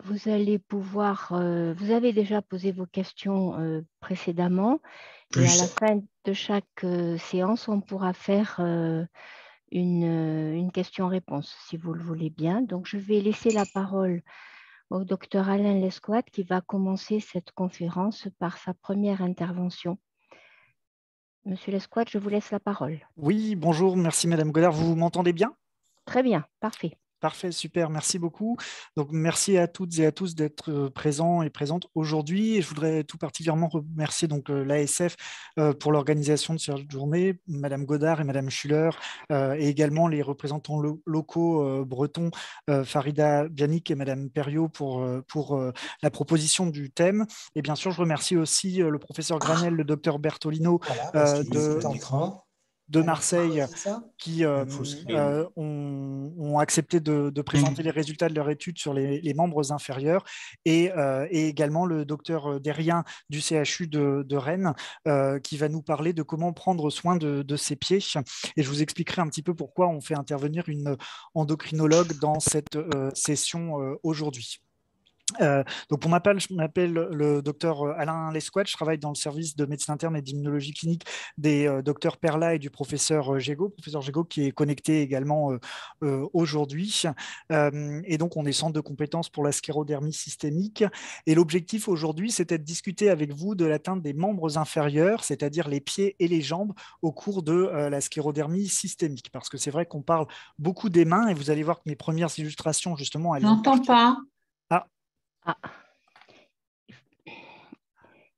vous allez pouvoir, vous avez déjà posé vos questions précédemment et à la Oui. fin de chaque séance, on pourra faire une question-réponse, si vous le voulez bien. Donc, je vais laisser la parole au docteur Alain Lesquat qui va commencer cette conférence par sa première intervention. Monsieur Lesquat, je vous laisse la parole. Oui, bonjour, merci Madame Godard. Vous m'entendez bien? Très bien, parfait. Parfait, super, merci beaucoup. Donc, merci à toutes et à tous d'être présents et présentes aujourd'hui. Et je voudrais tout particulièrement remercier donc l'ASF pour l'organisation de cette journée, Madame Godard et Madame Schuller, et également les représentants locaux bretons, Farida Bianic et Madame Perriot pour la proposition du thème. Et bien sûr, je remercie aussi le professeur Granel, le docteur Bertolino Voilà, parce qu'il de est en train. Marseille C'est ça? qui ont accepté de présenter les résultats de leur étude sur les membres inférieurs et également le docteur Derrien du CHU de Rennes qui va nous parler de comment prendre soin de ses pieds. Et je vous expliquerai un petit peu pourquoi on fait intervenir une endocrinologue dans cette session aujourd'hui. Donc pour ma part, je m'appelle le docteur Alain Lesquat, je travaille dans le service de médecine interne et d'immunologie clinique des docteurs Perla et du professeur Gégaud, qui est connecté également aujourd'hui. Et donc on est centre de compétences pour la sclérodermie systémique. Et l'objectif aujourd'hui, c'était de discuter avec vous de l'atteinte des membres inférieurs, c'est-à-dire les pieds et les jambes, au cours de la sclérodermie systémique. Parce que c'est vrai qu'on parle beaucoup des mains et vous allez voir que mes premières illustrations, justement, Je elles vont n'entends partir. pas. Ah, Ah.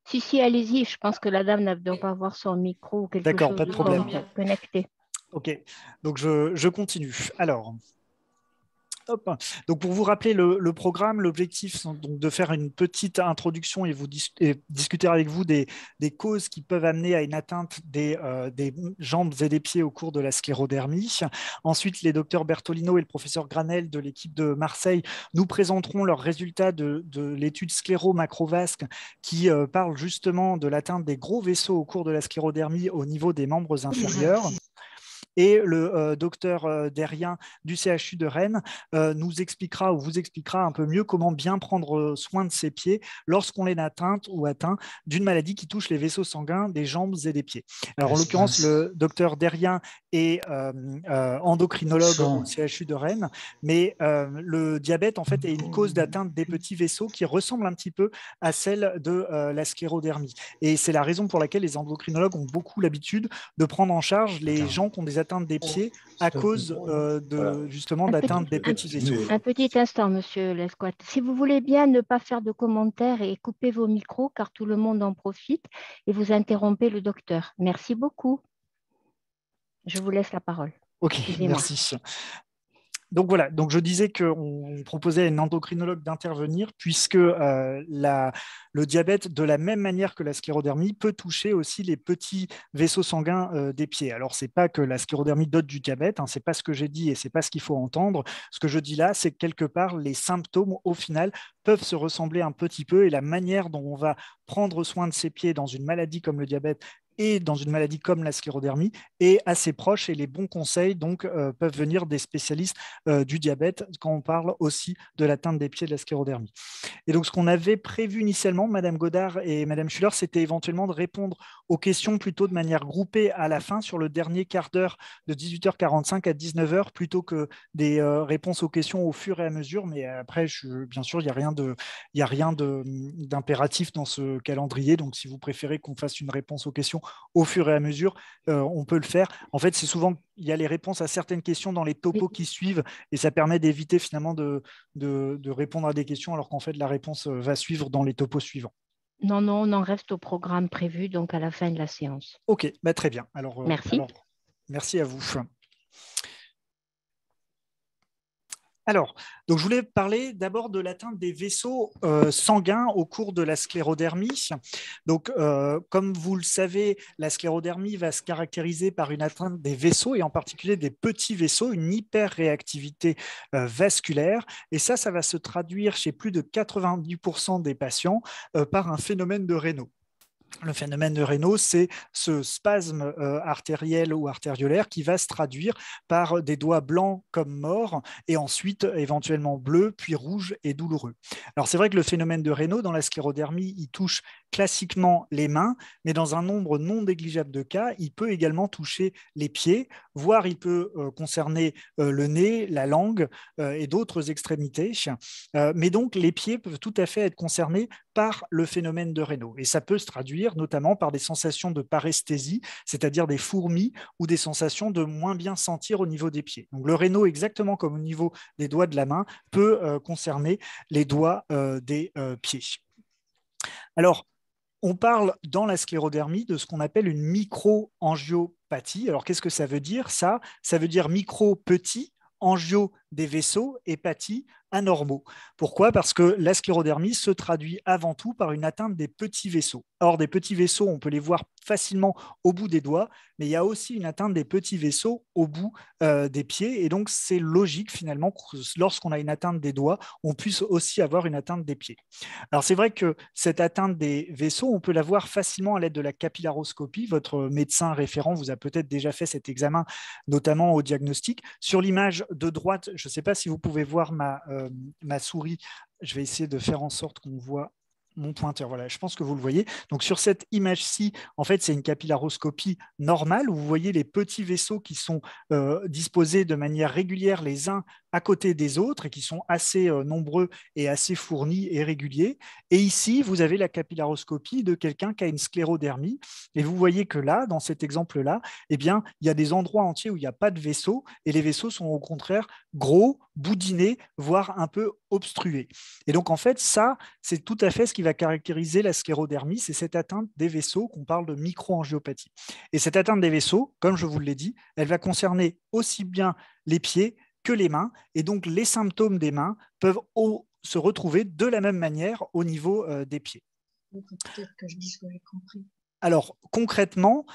Si, allez-y. Je pense que la dame ne doit pas avoir son micro ou quelque d'accord, chose pas de de problème. connecté. Ok, donc je continue. Alors, hop. Donc pour vous rappeler le programme, l'objectif c'est donc de faire une petite introduction et discuter avec vous des causes qui peuvent amener à une atteinte des jambes et des pieds au cours de la sclérodermie. Ensuite, les docteurs Bertolino et le professeur Granel de l'équipe de Marseille nous présenteront leurs résultats de l'étude scléro-macrovasque qui parle justement de l'atteinte des gros vaisseaux au cours de la sclérodermie au niveau des membres inférieurs. Et le docteur Derrien du CHU de Rennes nous expliquera ou vous expliquera un peu mieux comment bien prendre soin de ses pieds lorsqu'on est atteint d'une maladie qui touche les vaisseaux sanguins des jambes et des pieds. Alors, en l'occurrence, le docteur Derrien est endocrinologue au CHU de Rennes, mais le diabète, en fait, est une cause d'atteinte des petits vaisseaux qui ressemble un petit peu à celle de la sclérodermie. Et c'est la raison pour laquelle les endocrinologues ont beaucoup l'habitude de prendre en charge les gens qui ont des atteintes des pieds à cause justement d'atteinte des petits vaisseaux. Un petit instant, monsieur Lesquat. Si vous voulez bien ne pas faire de commentaires et couper vos micros, car tout le monde en profite, et vous interrompez le docteur. Merci beaucoup. Je vous laisse la parole. Ok, merci. Donc voilà, donc je disais qu'on proposait à une endocrinologue d'intervenir puisque le diabète, de la même manière que la sclérodermie, peut toucher aussi les petits vaisseaux sanguins des pieds. Alors, ce n'est pas que la sclérodermie donne du diabète, hein, ce n'est pas ce que j'ai dit et ce n'est pas ce qu'il faut entendre. Ce que je dis là, c'est que quelque part, les symptômes, au final, peuvent se ressembler un petit peu et la manière dont on va prendre soin de ses pieds dans une maladie comme le diabète et dans une maladie comme la sclérodermie est assez proche et les bons conseils donc peuvent venir des spécialistes du diabète quand on parle aussi de l'atteinte des pieds de la sclérodermie. Et donc ce qu'on avait prévu initialement, Madame Godard et Madame Schuller, c'était éventuellement de répondre aux questions plutôt de manière groupée à la fin sur le dernier quart d'heure de 18h45 à 19h plutôt que des réponses aux questions au fur et à mesure. Mais après, bien sûr, il n'y a rien d'impératif dans ce calendrier. Donc si vous préférez qu'on fasse une réponse aux questions au fur et à mesure, on peut le faire. En fait, c'est souvent il y a les réponses à certaines questions dans les topos qui suivent et ça permet d'éviter finalement de répondre à des questions alors qu'en fait la réponse va suivre dans les topos suivants. Non, on en reste au programme prévu, donc à la fin de la séance. Ok, bah très bien. Alors, merci. Merci à vous. Alors, donc je voulais parler d'abord de l'atteinte des vaisseaux sanguins au cours de la sclérodermie. Donc, comme vous le savez, la sclérodermie va se caractériser par une atteinte des vaisseaux et en particulier des petits vaisseaux, une hyperréactivité vasculaire. Et ça va se traduire chez plus de 90% des patients par un phénomène de Raynaud. Le phénomène de Raynaud, c'est ce spasme artériel ou artériolaire qui va se traduire par des doigts blancs comme morts et ensuite éventuellement bleus, puis rouges et douloureux. Alors c'est vrai que le phénomène de Raynaud dans la sclérodermie, il touche classiquement les mains, mais dans un nombre non négligeable de cas, il peut également toucher les pieds, voire il peut concerner le nez, la langue et d'autres extrémités. Mais donc les pieds peuvent tout à fait être concernés par le phénomène de Raynaud. Et ça peut se traduire notamment par des sensations de paresthésie, c'est-à-dire des fourmis ou des sensations de moins bien sentir au niveau des pieds. Donc le Raynaud, exactement comme au niveau des doigts de la main, peut concerner les doigts des pieds. Alors, on parle dans la sclérodermie de ce qu'on appelle une micro-angiopathie. Alors, qu'est-ce que ça veut dire ça veut dire micro, petit, angio des vaisseaux et pathie anormaux. Pourquoi? Parce que la sclérodermie se traduit avant tout par une atteinte des petits vaisseaux. Or, des petits vaisseaux, on peut les voir facilement au bout des doigts, mais il y a aussi une atteinte des petits vaisseaux au bout des pieds. Et donc, c'est logique finalement que lorsqu'on a une atteinte des doigts, on puisse aussi avoir une atteinte des pieds. Alors, c'est vrai que cette atteinte des vaisseaux, on peut la voir facilement à l'aide de la capillaroscopie. Votre médecin référent vous a peut-être déjà fait cet examen, notamment au diagnostic. Sur l'image de droite, je ne sais pas si vous pouvez voir ma souris. Je vais essayer de faire en sorte qu'on voit mon pointeur. Voilà, je pense que vous le voyez. Donc, sur cette image-ci, en fait, c'est une capillaroscopie normale où vous voyez les petits vaisseaux qui sont disposés de manière régulière les uns à côté des autres et qui sont assez nombreux et assez fournis et réguliers. Et ici, vous avez la capillaroscopie de quelqu'un qui a une sclérodermie. Et vous voyez que là, dans cet exemple-là, eh bien, il y a des endroits entiers où il n'y a pas de vaisseaux et les vaisseaux sont au contraire gros, boudinés, voire un peu obstrués. Et donc, en fait, ça, c'est tout à fait ce qui va caractériser la sclérodermie, c'est cette atteinte des vaisseaux qu'on parle de microangiopathie. Et cette atteinte des vaisseaux, comme je vous l'ai dit, elle va concerner aussi bien les pieds que les mains. Et donc, les symptômes des mains peuvent se retrouver de la même manière au niveau des pieds. Peut-être que je dis ce que j'ai compris. Alors, concrètement,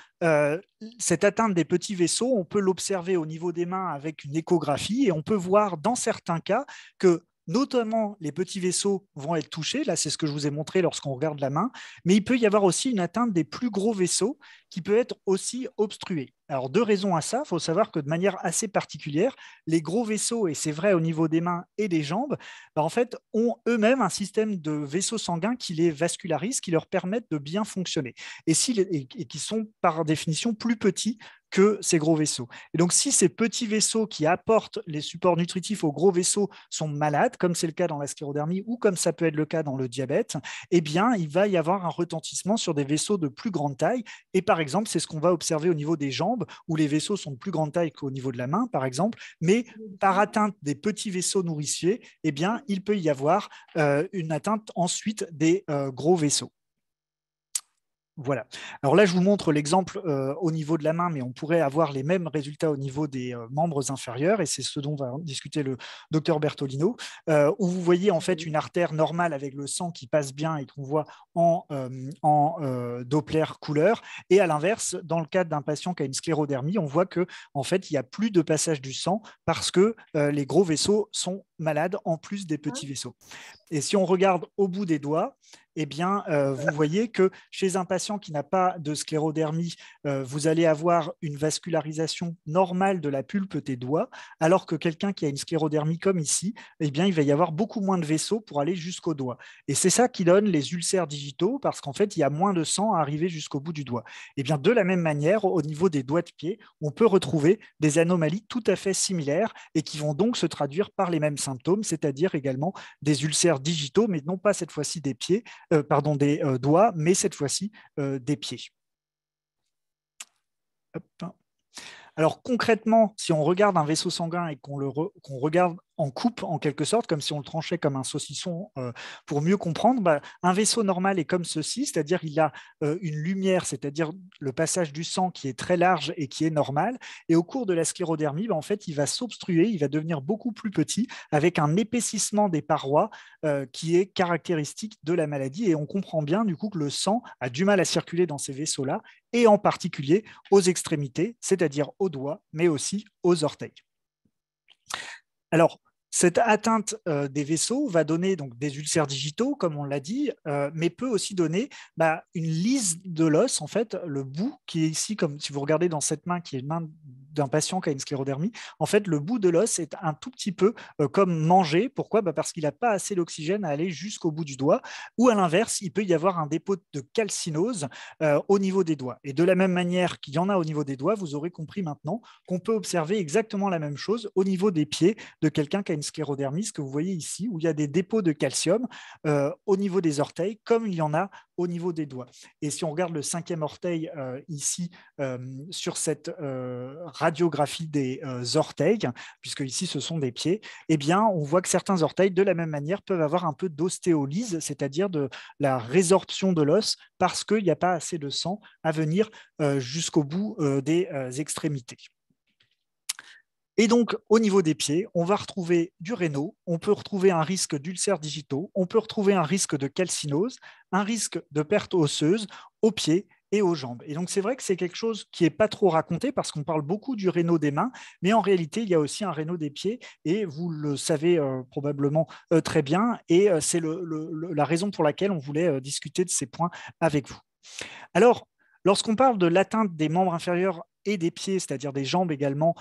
cette atteinte des petits vaisseaux, on peut l'observer au niveau des mains avec une échographie et on peut voir dans certains cas que notamment les petits vaisseaux vont être touchés. Là, c'est ce que je vous ai montré lorsqu'on regarde la main. Mais il peut y avoir aussi une atteinte des plus gros vaisseaux qui peut être aussi obstruée. Alors, deux raisons à ça. Il faut savoir que de manière assez particulière, les gros vaisseaux, et c'est vrai au niveau des mains et des jambes, en fait, ont eux-mêmes un système de vaisseaux sanguins qui les vascularisent, qui leur permettent de bien fonctionner et qui sont par définition plus petits que ces gros vaisseaux. Et donc, si ces petits vaisseaux qui apportent les supports nutritifs aux gros vaisseaux sont malades, comme c'est le cas dans la sclérodermie ou comme ça peut être le cas dans le diabète, eh bien, il va y avoir un retentissement sur des vaisseaux de plus grande taille. Et par exemple, c'est ce qu'on va observer au niveau des jambes, où les vaisseaux sont de plus grande taille qu'au niveau de la main, par exemple. Mais par atteinte des petits vaisseaux nourriciers, eh bien, il peut y avoir une atteinte ensuite des gros vaisseaux. Voilà. Alors là, je vous montre l'exemple au niveau de la main, mais on pourrait avoir les mêmes résultats au niveau des membres inférieurs, et c'est ce dont va discuter le docteur Bertolino, où vous voyez en fait une artère normale avec le sang qui passe bien et qu'on voit en Doppler couleur, et à l'inverse, dans le cadre d'un patient qui a une sclérodermie, on voit que en fait, il n'y a plus de passage du sang parce que les gros vaisseaux sont malades en plus des petits vaisseaux. Et si on regarde au bout des doigts, eh bien, vous voyez que chez un patient qui n'a pas de sclérodermie, vous allez avoir une vascularisation normale de la pulpe des doigts, alors que quelqu'un qui a une sclérodermie comme ici, eh bien, il va y avoir beaucoup moins de vaisseaux pour aller jusqu'au doigt. Et c'est ça qui donne les ulcères digitaux, parce qu'en fait, il y a moins de sang à arriver jusqu'au bout du doigt. Et bien, de la même manière, au niveau des doigts de pied, on peut retrouver des anomalies tout à fait similaires et qui vont donc se traduire par les mêmes symptômes, c'est-à-dire également des ulcères digitaux, mais non pas cette fois-ci des pieds, des doigts, mais cette fois-ci des pieds. Hop. Alors concrètement, si on regarde un vaisseau sanguin et qu'on regarde en coupe en quelque sorte, comme si on le tranchait comme un saucisson pour mieux comprendre, un vaisseau normal est comme ceci, c'est-à-dire il a une lumière, c'est-à-dire le passage du sang qui est très large et qui est normal, et au cours de la sclérodermie, en fait, il va s'obstruer, il va devenir beaucoup plus petit avec un épaississement des parois qui est caractéristique de la maladie, et on comprend bien du coup que le sang a du mal à circuler dans ces vaisseaux-là, et en particulier aux extrémités, c'est-à-dire aux doigts, mais aussi aux orteils. Alors, Cette atteinte des vaisseaux va donner donc des ulcères digitaux, comme on l'a dit, mais peut aussi donner une lyse de l'os, en fait, le bout qui est ici, comme si vous regardez dans cette main qui est une main d'un patient qui a une sclérodermie, en fait, le bout de l'os est un tout petit peu comme mangé. Pourquoi? Parce qu'il n'a pas assez d'oxygène à aller jusqu'au bout du doigt, ou à l'inverse, il peut y avoir un dépôt de calcinose au niveau des doigts. Et de la même manière qu'il y en a au niveau des doigts, vous aurez compris maintenant qu'on peut observer exactement la même chose au niveau des pieds de quelqu'un qui a une sclérodermie, ce que vous voyez ici, où il y a des dépôts de calcium au niveau des orteils, comme il y en a au niveau des doigts. Et si on regarde le 5e orteil ici, sur cette radiographie des orteils, puisque ici ce sont des pieds, eh bien, on voit que certains orteils, de la même manière, peuvent avoir un peu d'ostéolyse, c'est-à-dire de la résorption de l'os, parce qu'il n'y a pas assez de sang à venir jusqu'au bout des extrémités. Et donc, au niveau des pieds, on va retrouver du rénaux, on peut retrouver un risque d'ulcères digitaux, on peut retrouver un risque de calcinose, un risque de perte osseuse aux pieds et aux jambes. Et donc, c'est vrai que c'est quelque chose qui n'est pas trop raconté parce qu'on parle beaucoup du rénaux des mains, mais en réalité, il y a aussi un rénaux des pieds et vous le savez probablement très bien. Et c'est la raison pour laquelle on voulait discuter de ces points avec vous. Alors, lorsqu'on parle de l'atteinte des membres inférieurs et des pieds, c'est-à-dire des jambes également,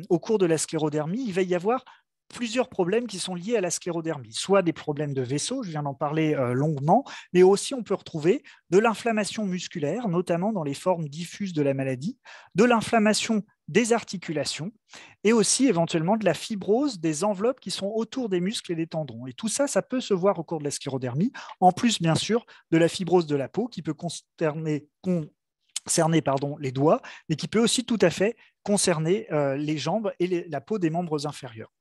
au cours de la sclérodermie, il va y avoir plusieurs problèmes qui sont liés à la sclérodermie, soit des problèmes de vaisseau, je viens d'en parler longuement, mais aussi on peut retrouver de l'inflammation musculaire, notamment dans les formes diffuses de la maladie, de l'inflammation des articulations et aussi éventuellement de la fibrose des enveloppes qui sont autour des muscles et des tendons. Et tout ça, ça peut se voir au cours de la sclérodermie, en plus bien sûr de la fibrose de la peau qui peut concerner les doigts, mais qui peut aussi tout à fait concerner les jambes et la peau des membres inférieurs.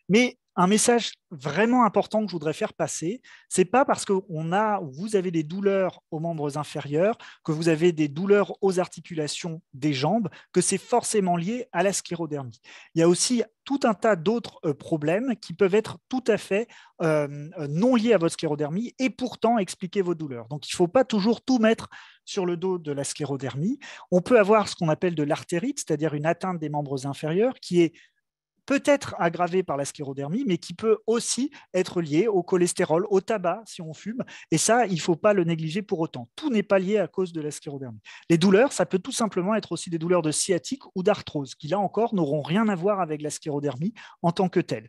Mais un message vraiment important que je voudrais faire passer, ce n'est pas parce que vous avez des douleurs aux membres inférieurs, que vous avez des douleurs aux articulations des jambes, que c'est forcément lié à la sclérodermie. Il y a aussi tout un tas d'autres problèmes qui peuvent être tout à fait non liés à votre sclérodermie et pourtant expliquer vos douleurs. Donc, il ne faut pas toujours tout mettre sur le dos de la sclérodermie. On peut avoir ce qu'on appelle de l'artérite, c'est-à-dire une atteinte des membres inférieurs qui est peut-être aggravé par la sclérodermie, mais qui peut aussi être lié au cholestérol, au tabac, si on fume. Et ça, il ne faut pas le négliger pour autant. Tout n'est pas lié à cause de la sclérodermie. Les douleurs, ça peut tout simplement être aussi des douleurs de sciatique ou d'arthrose, qui là encore n'auront rien à voir avec la sclérodermie en tant que telle.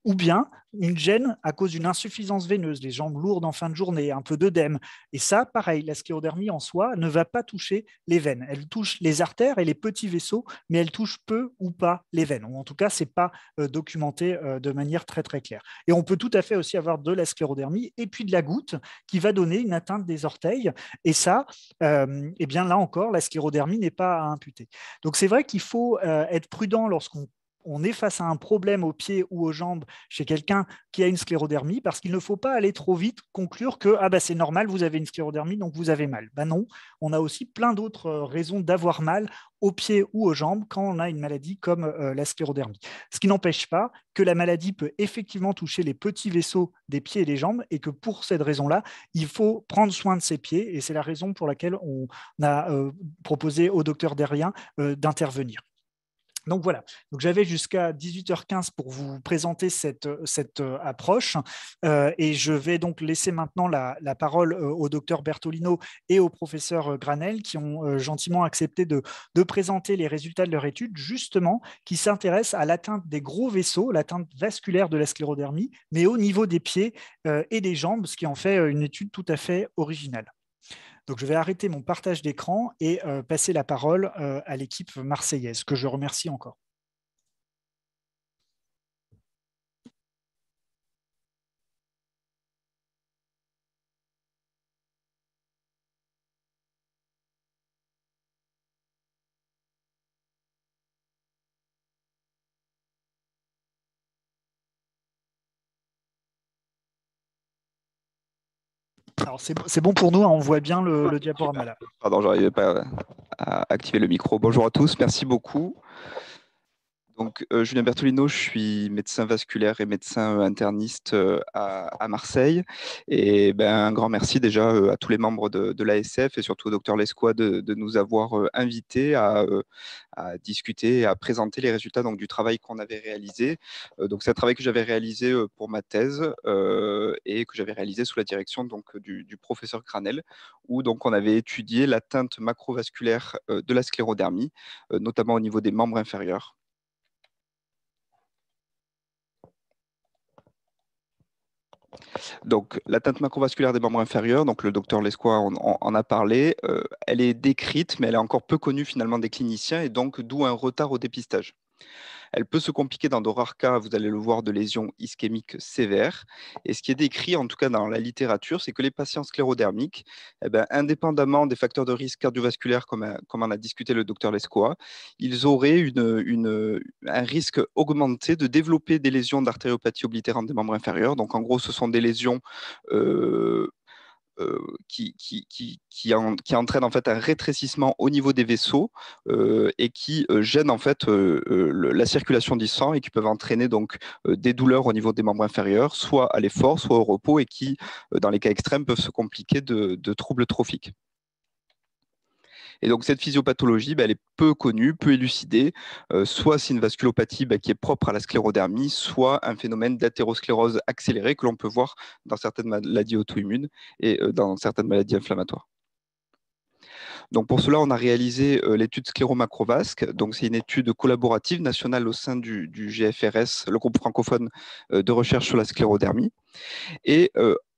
Ou bien une gêne à cause d'une insuffisance veineuse, les jambes lourdes en fin de journée, un peu d'œdème. Et ça, pareil, la sclérodermie en soi ne va pas toucher les veines. Elle touche les artères et les petits vaisseaux, mais elle touche peu ou pas les veines. Ou en tout cas, ce n'est pas documenté de manière très, très claire. Et on peut tout à fait aussi avoir de la sclérodermie et puis de la goutte qui va donner une atteinte des orteils. Et ça, eh bien là encore, la sclérodermie n'est pas à imputer. Donc c'est vrai qu'il faut être prudent lorsqu'on est face à un problème aux pieds ou aux jambes chez quelqu'un qui a une sclérodermie, parce qu'il ne faut pas aller trop vite conclure que c'est normal, vous avez une sclérodermie, donc vous avez mal. Non, on a aussi plein d'autres raisons d'avoir mal aux pieds ou aux jambes quand on a une maladie comme la sclérodermie. Ce qui n'empêche pas que la maladie peut effectivement toucher les petits vaisseaux des pieds et des jambes et que pour cette raison-là, il faut prendre soin de ses pieds et c'est la raison pour laquelle on a proposé au docteur Derrien d'intervenir. Donc voilà, donc j'avais jusqu'à 18h15 pour vous présenter cette approche et je vais donc laisser maintenant la parole au docteur Bertolino et au professeur Granel qui ont gentiment accepté de présenter les résultats de leur étude justement qui s'intéressent à l'atteinte des gros vaisseaux, l'atteinte vasculaire de la sclérodermie, mais au niveau des pieds et des jambes, ce qui en fait une étude tout à fait originale. Donc, je vais arrêter mon partage d'écran et passer la parole à l'équipe marseillaise, que je remercie encore. Alors, c'est bon pour nous, on voit bien le diaporama là. Pardon, je n'arrivais pas à activer le micro. Bonjour à tous, merci beaucoup. Donc, Julien Bertolino, je suis médecin vasculaire et médecin interniste à Marseille. Et ben, un grand merci déjà à tous les membres de l'ASF et surtout au docteur Lescois de nous avoir invités à discuter et à présenter les résultats donc, du travail qu'on avait réalisé. Donc, c'est un travail que j'avais réalisé pour ma thèse et que j'avais réalisé sous la direction donc, du professeur Granel, où donc, on avait étudié l'atteinte macrovasculaire de la sclérodermie, notamment au niveau des membres inférieurs. Donc, l'atteinte macrovasculaire des membres inférieurs, donc le docteur Lescois en a parlé, elle est décrite, mais elle est encore peu connue finalement des cliniciens et donc d'où un retard au dépistage. Elle peut se compliquer dans de rares cas, vous allez le voir, de lésions ischémiques sévères. Et ce qui est décrit, en tout cas dans la littérature, c'est que les patients sclérodermiques, eh ben, indépendamment des facteurs de risque cardiovasculaires, comme en a discuté le docteur Lescois, ils auraient un risque augmenté de développer des lésions d'artériopathie oblitérante des membres inférieurs. Donc en gros, ce sont des lésions qui entraîne en fait un rétrécissement au niveau des vaisseaux et qui gênent en fait la circulation du sang et qui peuvent entraîner donc des douleurs au niveau des membres inférieurs, soit à l'effort, soit au repos et qui, dans les cas extrêmes, peuvent se compliquer de troubles trophiques. Et donc, cette physiopathologie, elle est peu connue, peu élucidée. Soit c'est une vasculopathie qui est propre à la sclérodermie, soit un phénomène d'athérosclérose accélérée que l'on peut voir dans certaines maladies auto-immunes et dans certaines maladies inflammatoires. Donc pour cela, on a réalisé l'étude scléromacrovasque. Donc c'est une étude collaborative nationale au sein du GFRS, le groupe francophone de recherche sur la sclérodermie. Et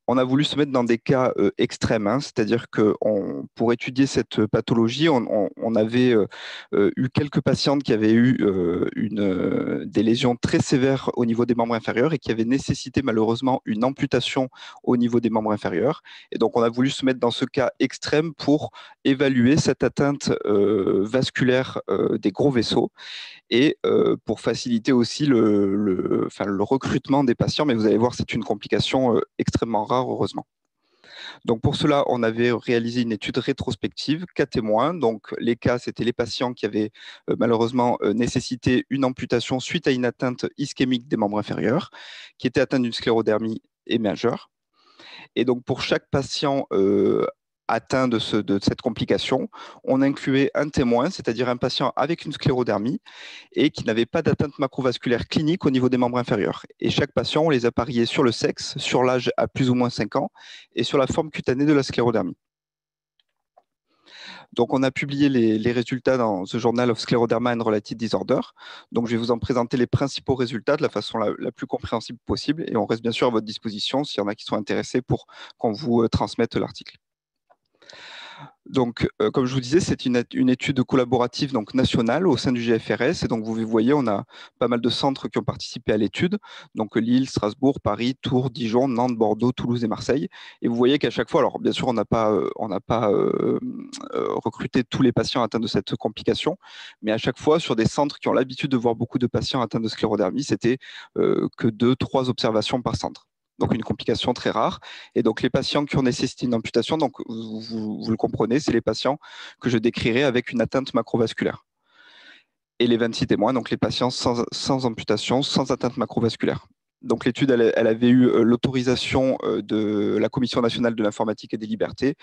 on a voulu se mettre dans des cas extrêmes, hein, c'est-à-dire que pour étudier cette pathologie, on avait eu quelques patientes qui avaient eu des lésions très sévères au niveau des membres inférieurs et qui avaient nécessité malheureusement une amputation au niveau des membres inférieurs. Et donc on a voulu se mettre dans ce cas extrême pour évaluer cette atteinte vasculaire des gros vaisseaux et pour faciliter aussi le recrutement des patients. Mais vous allez voir, c'est une complication extrêmement rare, heureusement. Donc pour cela, on avait réalisé une étude rétrospective, cas témoins. Donc les cas, c'était les patients qui avaient malheureusement nécessité une amputation suite à une atteinte ischémique des membres inférieurs, qui était atteint d'une sclérodermie et majeure. Et donc pour chaque patient atteint de cette complication, on incluait un témoin, c'est-à-dire un patient avec une sclérodermie et qui n'avait pas d'atteinte macrovasculaire clinique au niveau des membres inférieurs. Et chaque patient, on les a pariés sur le sexe, sur l'âge à plus ou moins 5 ans et sur la forme cutanée de la sclérodermie. Donc, on a publié les résultats dans The Journal of Scleroderma and Related Disorder. Donc, je vais vous en présenter les principaux résultats de la façon la plus compréhensible possible et on reste bien sûr à votre disposition s'il y en a qui sont intéressés pour qu'on vous transmette l'article. Donc, comme je vous disais, c'est une étude collaborative donc, nationale au sein du GFRS. Et donc, vous voyez, on a pas mal de centres qui ont participé à l'étude. Donc, Lille, Strasbourg, Paris, Tours, Dijon, Nantes, Bordeaux, Toulouse et Marseille. Et vous voyez qu'à chaque fois, alors bien sûr, on n'a pas recruté tous les patients atteints de cette complication, mais à chaque fois, sur des centres qui ont l'habitude de voir beaucoup de patients atteints de sclérodermie, c'était que 2-3 observations par centre. Donc une complication très rare. Et donc les patients qui ont nécessité une amputation, donc vous le comprenez, c'est les patients que je décrirai avec une atteinte macrovasculaire. Et les 26 témoins, donc les patients sans amputation, sans atteinte macrovasculaire. Donc l'étude, elle avait eu l'autorisation de la Commission nationale de l'informatique et des libertés,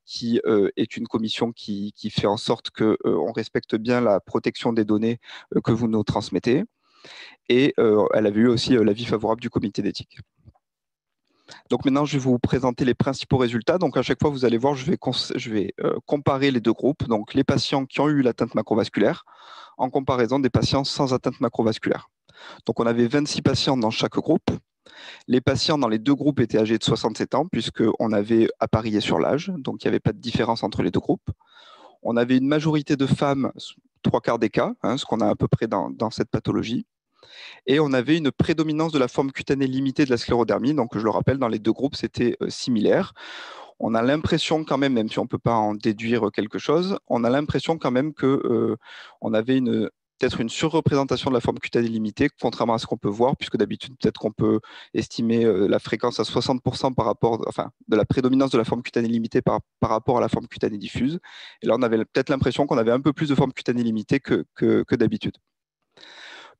qui est une commission qui fait en sorte qu'on respecte bien la protection des données que vous nous transmettez. Et elle avait eu aussi l'avis favorable du comité d'éthique. Donc maintenant, je vais vous présenter les principaux résultats. Donc à chaque fois, vous allez voir, je vais comparer les deux groupes, donc les patients qui ont eu l'atteinte macrovasculaire en comparaison des patients sans atteinte macrovasculaire. Donc on avait 26 patients dans chaque groupe. Les patients dans les deux groupes étaient âgés de 67 ans puisqu'on avait apparié sur l'âge, donc il n'y avait pas de différence entre les deux groupes. On avait une majorité de femmes, 3/4 des cas, hein, ce qu'on a à peu près dans cette pathologie. Et on avait une prédominance de la forme cutanée limitée de la sclérodermie. Donc, je le rappelle, dans les deux groupes, c'était similaire. On a l'impression quand même si on ne peut pas en déduire quelque chose, on a l'impression quand même qu'on avait peut-être une surreprésentation de la forme cutanée limitée, contrairement à ce qu'on peut voir, puisque d'habitude, peut-être qu'on peut estimer la fréquence à 60% de la prédominance de la forme cutanée limitée par rapport à la forme cutanée diffuse. Et là, on avait peut-être l'impression qu'on avait un peu plus de forme cutanée limitée que d'habitude.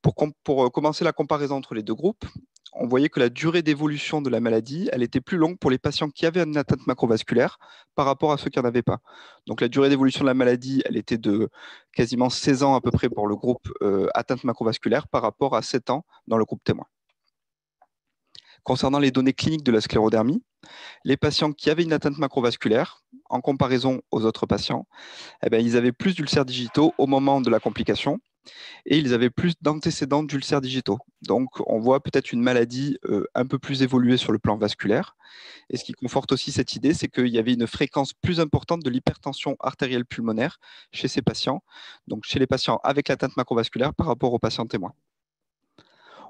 Pour commencer la comparaison entre les deux groupes, on voyait que la durée d'évolution de la maladie, elle était plus longue pour les patients qui avaient une atteinte macrovasculaire par rapport à ceux qui n'en avaient pas. Donc la durée d'évolution de la maladie, elle était de quasiment 16 ans à peu près pour le groupe atteinte macrovasculaire par rapport à 7 ans dans le groupe témoin. Concernant les données cliniques de la sclérodermie, les patients qui avaient une atteinte macrovasculaire, en comparaison aux autres patients, eh bien, ils avaient plus d'ulcères digitaux au moment de la complication et ils avaient plus d'antécédents d'ulcères digitaux. Donc, on voit peut-être une maladie un peu plus évoluée sur le plan vasculaire. Et ce qui conforte aussi cette idée, c'est qu'il y avait une fréquence plus importante de l'hypertension artérielle pulmonaire chez ces patients, donc chez les patients avec l'atteinte macrovasculaire par rapport aux patients témoins.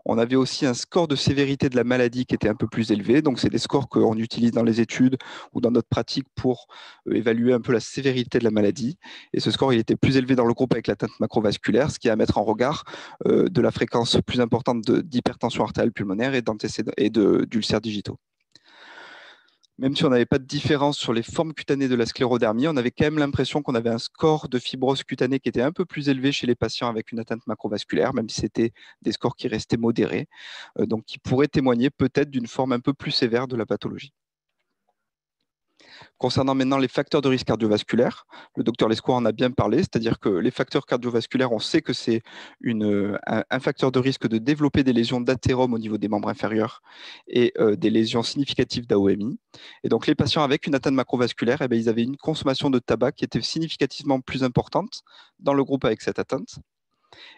On avait aussi un score de sévérité de la maladie qui était un peu plus élevé. Donc, c'est des scores qu'on utilise dans les études ou dans notre pratique pour évaluer un peu la sévérité de la maladie. Et ce score, il était plus élevé dans le groupe avec l'atteinte macrovasculaire, ce qui est à mettre en regard de la fréquence plus importante d'hypertension artérielle pulmonaire et d'ulcères digitaux. Même si on n'avait pas de différence sur les formes cutanées de la sclérodermie, on avait quand même l'impression qu'on avait un score de fibrose cutanée qui était un peu plus élevé chez les patients avec une atteinte macrovasculaire, même si c'était des scores qui restaient modérés, donc qui pourraient témoigner peut-être d'une forme un peu plus sévère de la pathologie. Concernant maintenant les facteurs de risque cardiovasculaire, le docteur Lescourt en a bien parlé, c'est-à-dire que les facteurs cardiovasculaires, on sait que c'est un facteur de risque de développer des lésions d'athérome au niveau des membres inférieurs et des lésions significatives d'AOMI. Et donc les patients avec une atteinte macrovasculaire, eh bien, ils avaient une consommation de tabac qui était significativement plus importante dans le groupe avec cette atteinte.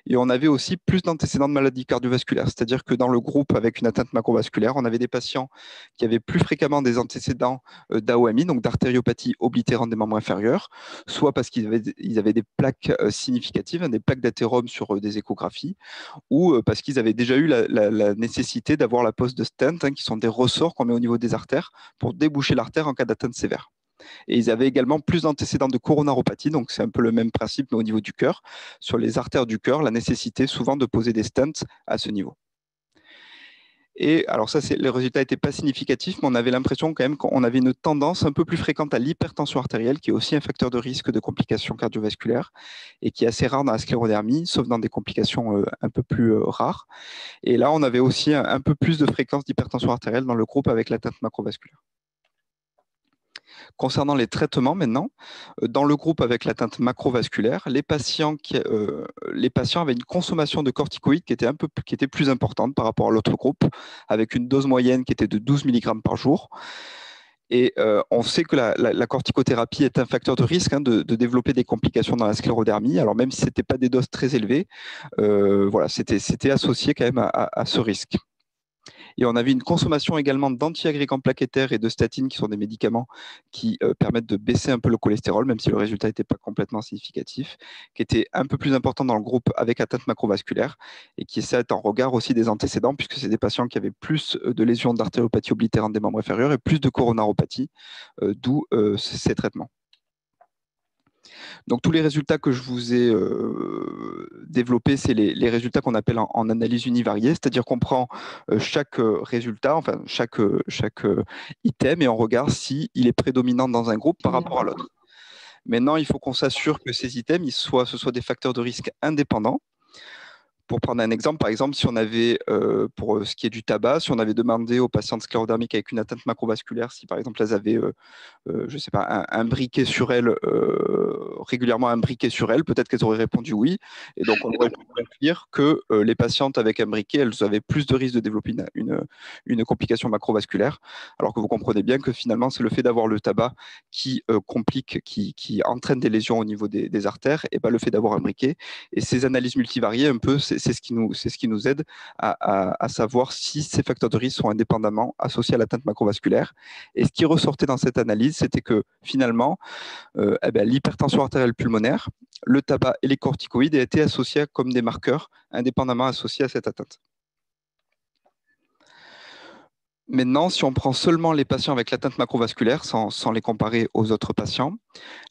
Et on avait aussi plus d'antécédents de maladies cardiovasculaires, c'est-à-dire que dans le groupe avec une atteinte macrovasculaire, on avait des patients qui avaient plus fréquemment des antécédents d'AOMI, donc d'artériopathie oblitérante des membres inférieurs, soit parce qu'ils avaient des plaques significatives, des plaques d'athérome sur des échographies, ou parce qu'ils avaient déjà eu la nécessité d'avoir la pose de stent, qui sont des ressorts qu'on met au niveau des artères pour déboucher l'artère en cas d'atteinte sévère. Et ils avaient également plus d'antécédents de coronaropathie, donc c'est un peu le même principe, mais au niveau du cœur. Sur les artères du cœur, la nécessité souvent de poser des stents à ce niveau. Et alors ça, les résultats n'étaient pas significatifs, mais on avait l'impression quand même qu'on avait une tendance un peu plus fréquente à l'hypertension artérielle, qui est aussi un facteur de risque de complications cardiovasculaires et qui est assez rare dans la sclérodermie, sauf dans des complications un peu plus rares. Et là, on avait aussi un peu plus de fréquence d'hypertension artérielle dans le groupe avec l'atteinte macrovasculaire. Concernant les traitements maintenant, dans le groupe avec l'atteinte macrovasculaire, les patients avaient une consommation de corticoïdes qui était plus importante par rapport à l'autre groupe, avec une dose moyenne qui était de 12 mg par jour. Et on sait que la corticothérapie est un facteur de risque de développer des complications dans la sclérodermie. Alors même si ce n'était pas des doses très élevées, voilà, c'était associé quand même à ce risque. Et on avait une consommation également d'antiagrégants plaquettaires et de statines, qui sont des médicaments qui permettent de baisser un peu le cholestérol, même si le résultat n'était pas complètement significatif, qui était un peu plus important dans le groupe avec atteinte macrovasculaire et qui est en regard aussi des antécédents, puisque c'est des patients qui avaient plus de lésions d'artériopathie oblitérante des membres inférieurs et plus de coronaropathie, d'où ces traitements. Donc tous les résultats que je vous ai développés, c'est les résultats qu'on appelle en analyse univariée, c'est-à-dire qu'on prend chaque résultat, enfin chaque item, et on regarde s'il est prédominant dans un groupe par rapport à l'autre. Maintenant, il faut qu'on s'assure que ces items, ce soient des facteurs de risque indépendants. Pour prendre un exemple, par exemple, si on avait, pour ce qui est du tabac, si on avait demandé aux patients sclérodermiques avec une atteinte macrovasculaire, si par exemple elles avaient, je ne sais pas, un briquet sur elles, régulièrement un briquet sur elles, peut-être qu'elles auraient répondu oui. Et donc, on aurait pu conclure que les patientes avec un briquet, elles avaient plus de risque de développer une complication macrovasculaire, alors que vous comprenez bien que finalement, c'est le fait d'avoir le tabac qui complique, qui entraîne des lésions au niveau des artères, et pas le fait d'avoir un briquet. Et ces analyses multivariées, un peu, c'est ce qui nous aide à savoir si ces facteurs de risque sont indépendamment associés à l'atteinte macrovasculaire. Et ce qui ressortait dans cette analyse, c'était que finalement, l'hypertension artérielle pulmonaire, le tabac et les corticoïdes étaient associés comme des marqueurs indépendamment associés à cette atteinte. Maintenant, si on prend seulement les patients avec l'atteinte macrovasculaire, sans les comparer aux autres patients,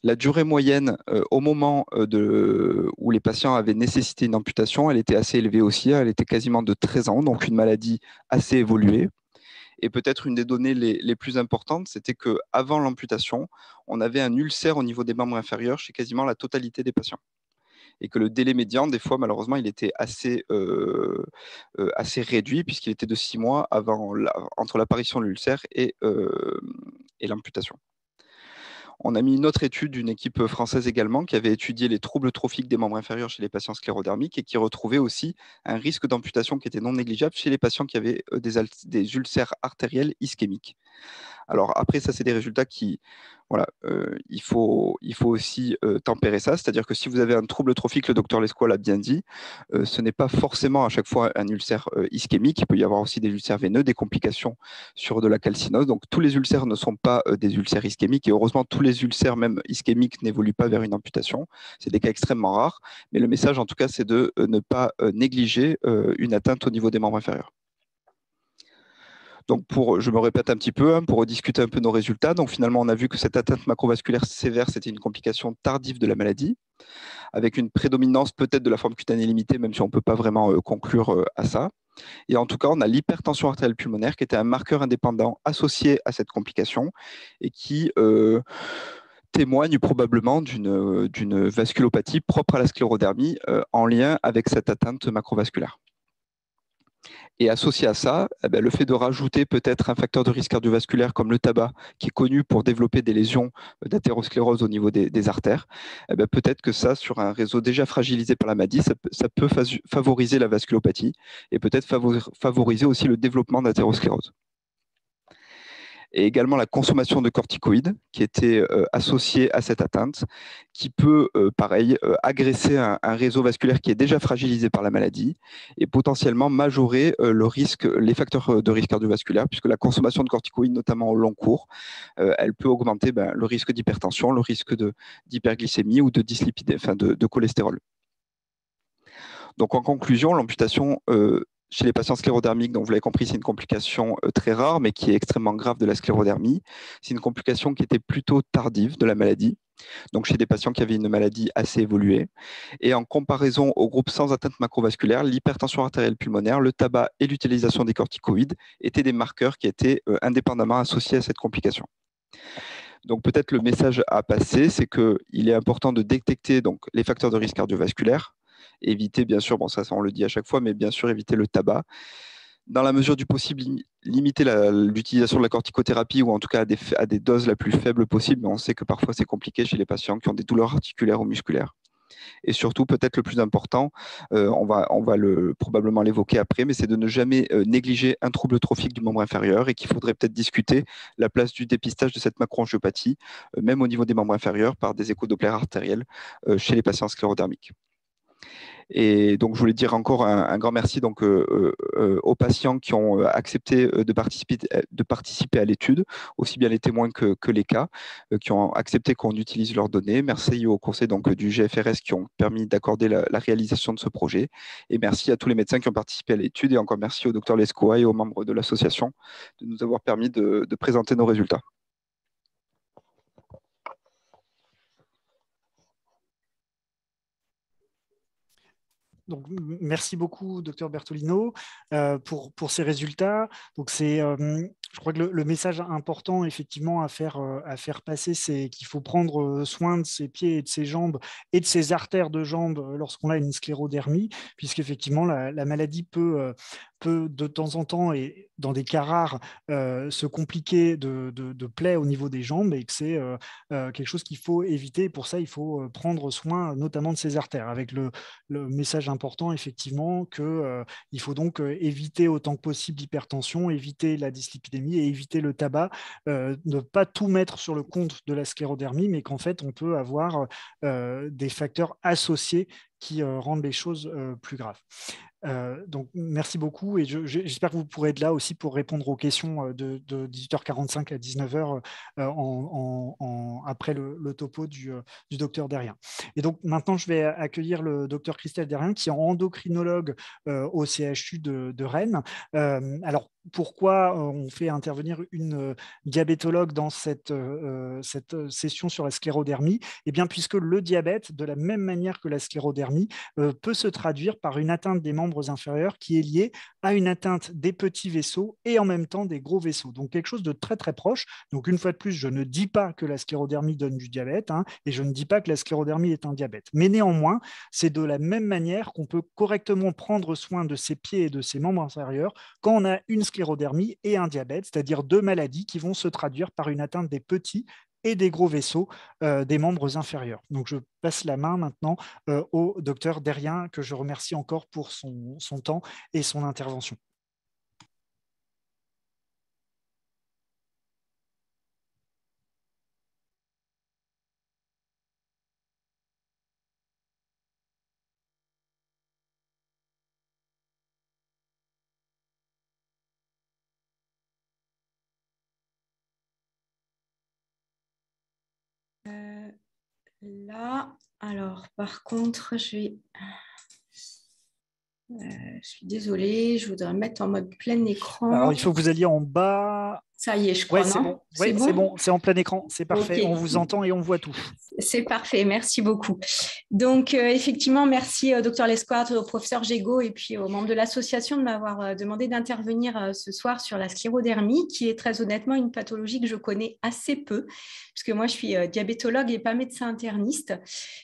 la durée moyenne au moment où les patients avaient nécessité une amputation, elle était assez élevée aussi, elle était quasiment de 13 ans, donc une maladie assez évoluée. Et peut-être une des données les plus importantes, c'était qu'avant l'amputation, on avait un ulcère au niveau des membres inférieurs chez quasiment la totalité des patients. et que le délai médian, des fois, malheureusement, il était assez réduit, puisqu'il était de 6 mois entre l'apparition de l'ulcère et l'amputation. On a mis une autre étude d'une équipe française également qui avait étudié les troubles trophiques des membres inférieurs chez les patients sclérodermiques et qui retrouvait aussi un risque d'amputation qui était non négligeable chez les patients qui avaient des ulcères artériels ischémiques. Alors après, ça, c'est des résultats qui, voilà, il faut aussi tempérer ça. C'est-à-dire que si vous avez un trouble trophique, le docteur Lescaut l'a bien dit, ce n'est pas forcément à chaque fois un ulcère ischémique. Il peut y avoir aussi des ulcères veineux, des complications sur de la calcinose. Donc tous les ulcères ne sont pas des ulcères ischémiques. Et heureusement, tous les ulcères, même ischémiques, n'évoluent pas vers une amputation. C'est des cas extrêmement rares. Mais le message, en tout cas, c'est de ne pas négliger une atteinte au niveau des membres inférieurs. Donc, je me répète un petit peu, pour rediscuter un peu nos résultats. Donc, finalement, on a vu que cette atteinte macrovasculaire sévère, c'était une complication tardive de la maladie, avec une prédominance peut-être de la forme cutanée limitée, même si on ne peut pas vraiment conclure à ça. Et en tout cas, on a l'hypertension artérielle pulmonaire, qui était un marqueur indépendant associé à cette complication et qui témoigne probablement d'une vasculopathie propre à la sclérodermie en lien avec cette atteinte macrovasculaire. Et associé à ça, le fait de rajouter peut-être un facteur de risque cardiovasculaire comme le tabac, qui est connu pour développer des lésions d'athérosclérose au niveau des artères, peut-être que ça, sur un réseau déjà fragilisé par la maladie, ça peut favoriser la vasculopathie et peut-être favoriser aussi le développement d'athérosclérose. Et également la consommation de corticoïdes qui était associée à cette atteinte, qui peut, pareil, agresser un réseau vasculaire qui est déjà fragilisé par la maladie et potentiellement majorer les facteurs de risque cardiovasculaire, puisque la consommation de corticoïdes, notamment au long cours, elle peut augmenter le risque d'hypertension, le risque d'hyperglycémie ou de dyslipidémie, enfin de cholestérol. Donc en conclusion, l'amputation chez les patients sclérodermiques, donc vous l'avez compris, c'est une complication très rare, mais qui est extrêmement grave de la sclérodermie. C'est une complication qui était plutôt tardive de la maladie, donc chez des patients qui avaient une maladie assez évoluée. Et en comparaison au groupe sans atteinte macrovasculaire, l'hypertension artérielle pulmonaire, le tabac et l'utilisation des corticoïdes étaient des marqueurs qui étaient indépendamment associés à cette complication. Donc peut-être le message à passer, c'est qu'il est important de détecter donc, les facteurs de risque cardiovasculaire, éviter bien sûr, bon ça on le dit à chaque fois, mais bien sûr éviter le tabac. Dans la mesure du possible, limiter l'utilisation de la corticothérapie ou en tout cas à des doses la plus faibles possible, mais on sait que parfois c'est compliqué chez les patients qui ont des douleurs articulaires ou musculaires. Et surtout, peut-être le plus important, on va probablement l'évoquer après, mais c'est de ne jamais négliger un trouble trophique du membre inférieur et qu'il faudrait peut-être discuter la place du dépistage de cette macroangiopathie, même au niveau des membres inférieurs, par des échodoppler artériels chez les patients sclérodermiques. Et donc, je voulais dire encore un grand merci donc, aux patients qui ont accepté de participer à l'étude, aussi bien les témoins que les cas, qui ont accepté qu'on utilise leurs données. Merci au conseil donc, du GFRS qui ont permis d'accorder la réalisation de ce projet. Et merci à tous les médecins qui ont participé à l'étude. Et encore merci au docteur Lescaut et aux membres de l'association de nous avoir permis de présenter nos résultats. Donc, merci beaucoup, docteur Bertolino, pour ces résultats. Donc, je crois que le message important, effectivement, à faire passer, c'est qu'il faut prendre soin de ses pieds et de ses jambes et de ses artères de jambes lorsqu'on a une sclérodermie, puisqu'effectivement, la maladie peut de temps en temps, et dans des cas rares, se compliquer de plaies au niveau des jambes et que c'est quelque chose qu'il faut éviter. Pour ça, il faut prendre soin notamment de ses artères, avec le message important, effectivement, qu'il faut donc éviter autant que possible l'hypertension, éviter la dyslipidémie et éviter le tabac, ne pas tout mettre sur le compte de la sclérodermie, mais qu'en fait, on peut avoir des facteurs associés qui rendent les choses plus graves. Donc, merci beaucoup et j'espère que vous pourrez être là aussi pour répondre aux questions de 18h45 à 19h après le topo du docteur Derrien. Et donc, maintenant, je vais accueillir le docteur Christelle Derrien, qui est endocrinologue au CHU de Rennes. Alors, pourquoi on fait intervenir une diabétologue dans cette session sur la sclérodermie? Eh bien, puisque le diabète, de la même manière que la sclérodermie, sclérodermie peut se traduire par une atteinte des membres inférieurs qui est liée à une atteinte des petits vaisseaux et en même temps des gros vaisseaux. Donc quelque chose de très très proche. Donc une fois de plus, je ne dis pas que la sclérodermie donne du diabète et je ne dis pas que la sclérodermie est un diabète. Mais néanmoins, c'est de la même manière qu'on peut correctement prendre soin de ses pieds et de ses membres inférieurs quand on a une sclérodermie et un diabète, c'est-à-dire deux maladies qui vont se traduire par une atteinte des petits et des gros vaisseaux des membres inférieurs. Donc, je passe la main maintenant au docteur Derrien, que je remercie encore pour son temps et son intervention. Là, alors par contre, je suis désolée, je voudrais mettre en mode plein écran. Alors, il faut que vous alliez en bas. Ça y est, je crois, c'est non? bon. Oui, c'est bon, c'est en plein écran, c'est parfait. Okay. On vous entend et on voit tout. C'est parfait, merci beaucoup. Donc, effectivement, merci Dr Lesquart, au professeur Gégaud et puis aux membres de l'association de m'avoir demandé d'intervenir ce soir sur la sclérodermie, qui est très honnêtement une pathologie que je connais assez peu, puisque moi, je suis diabétologue et pas médecin interniste.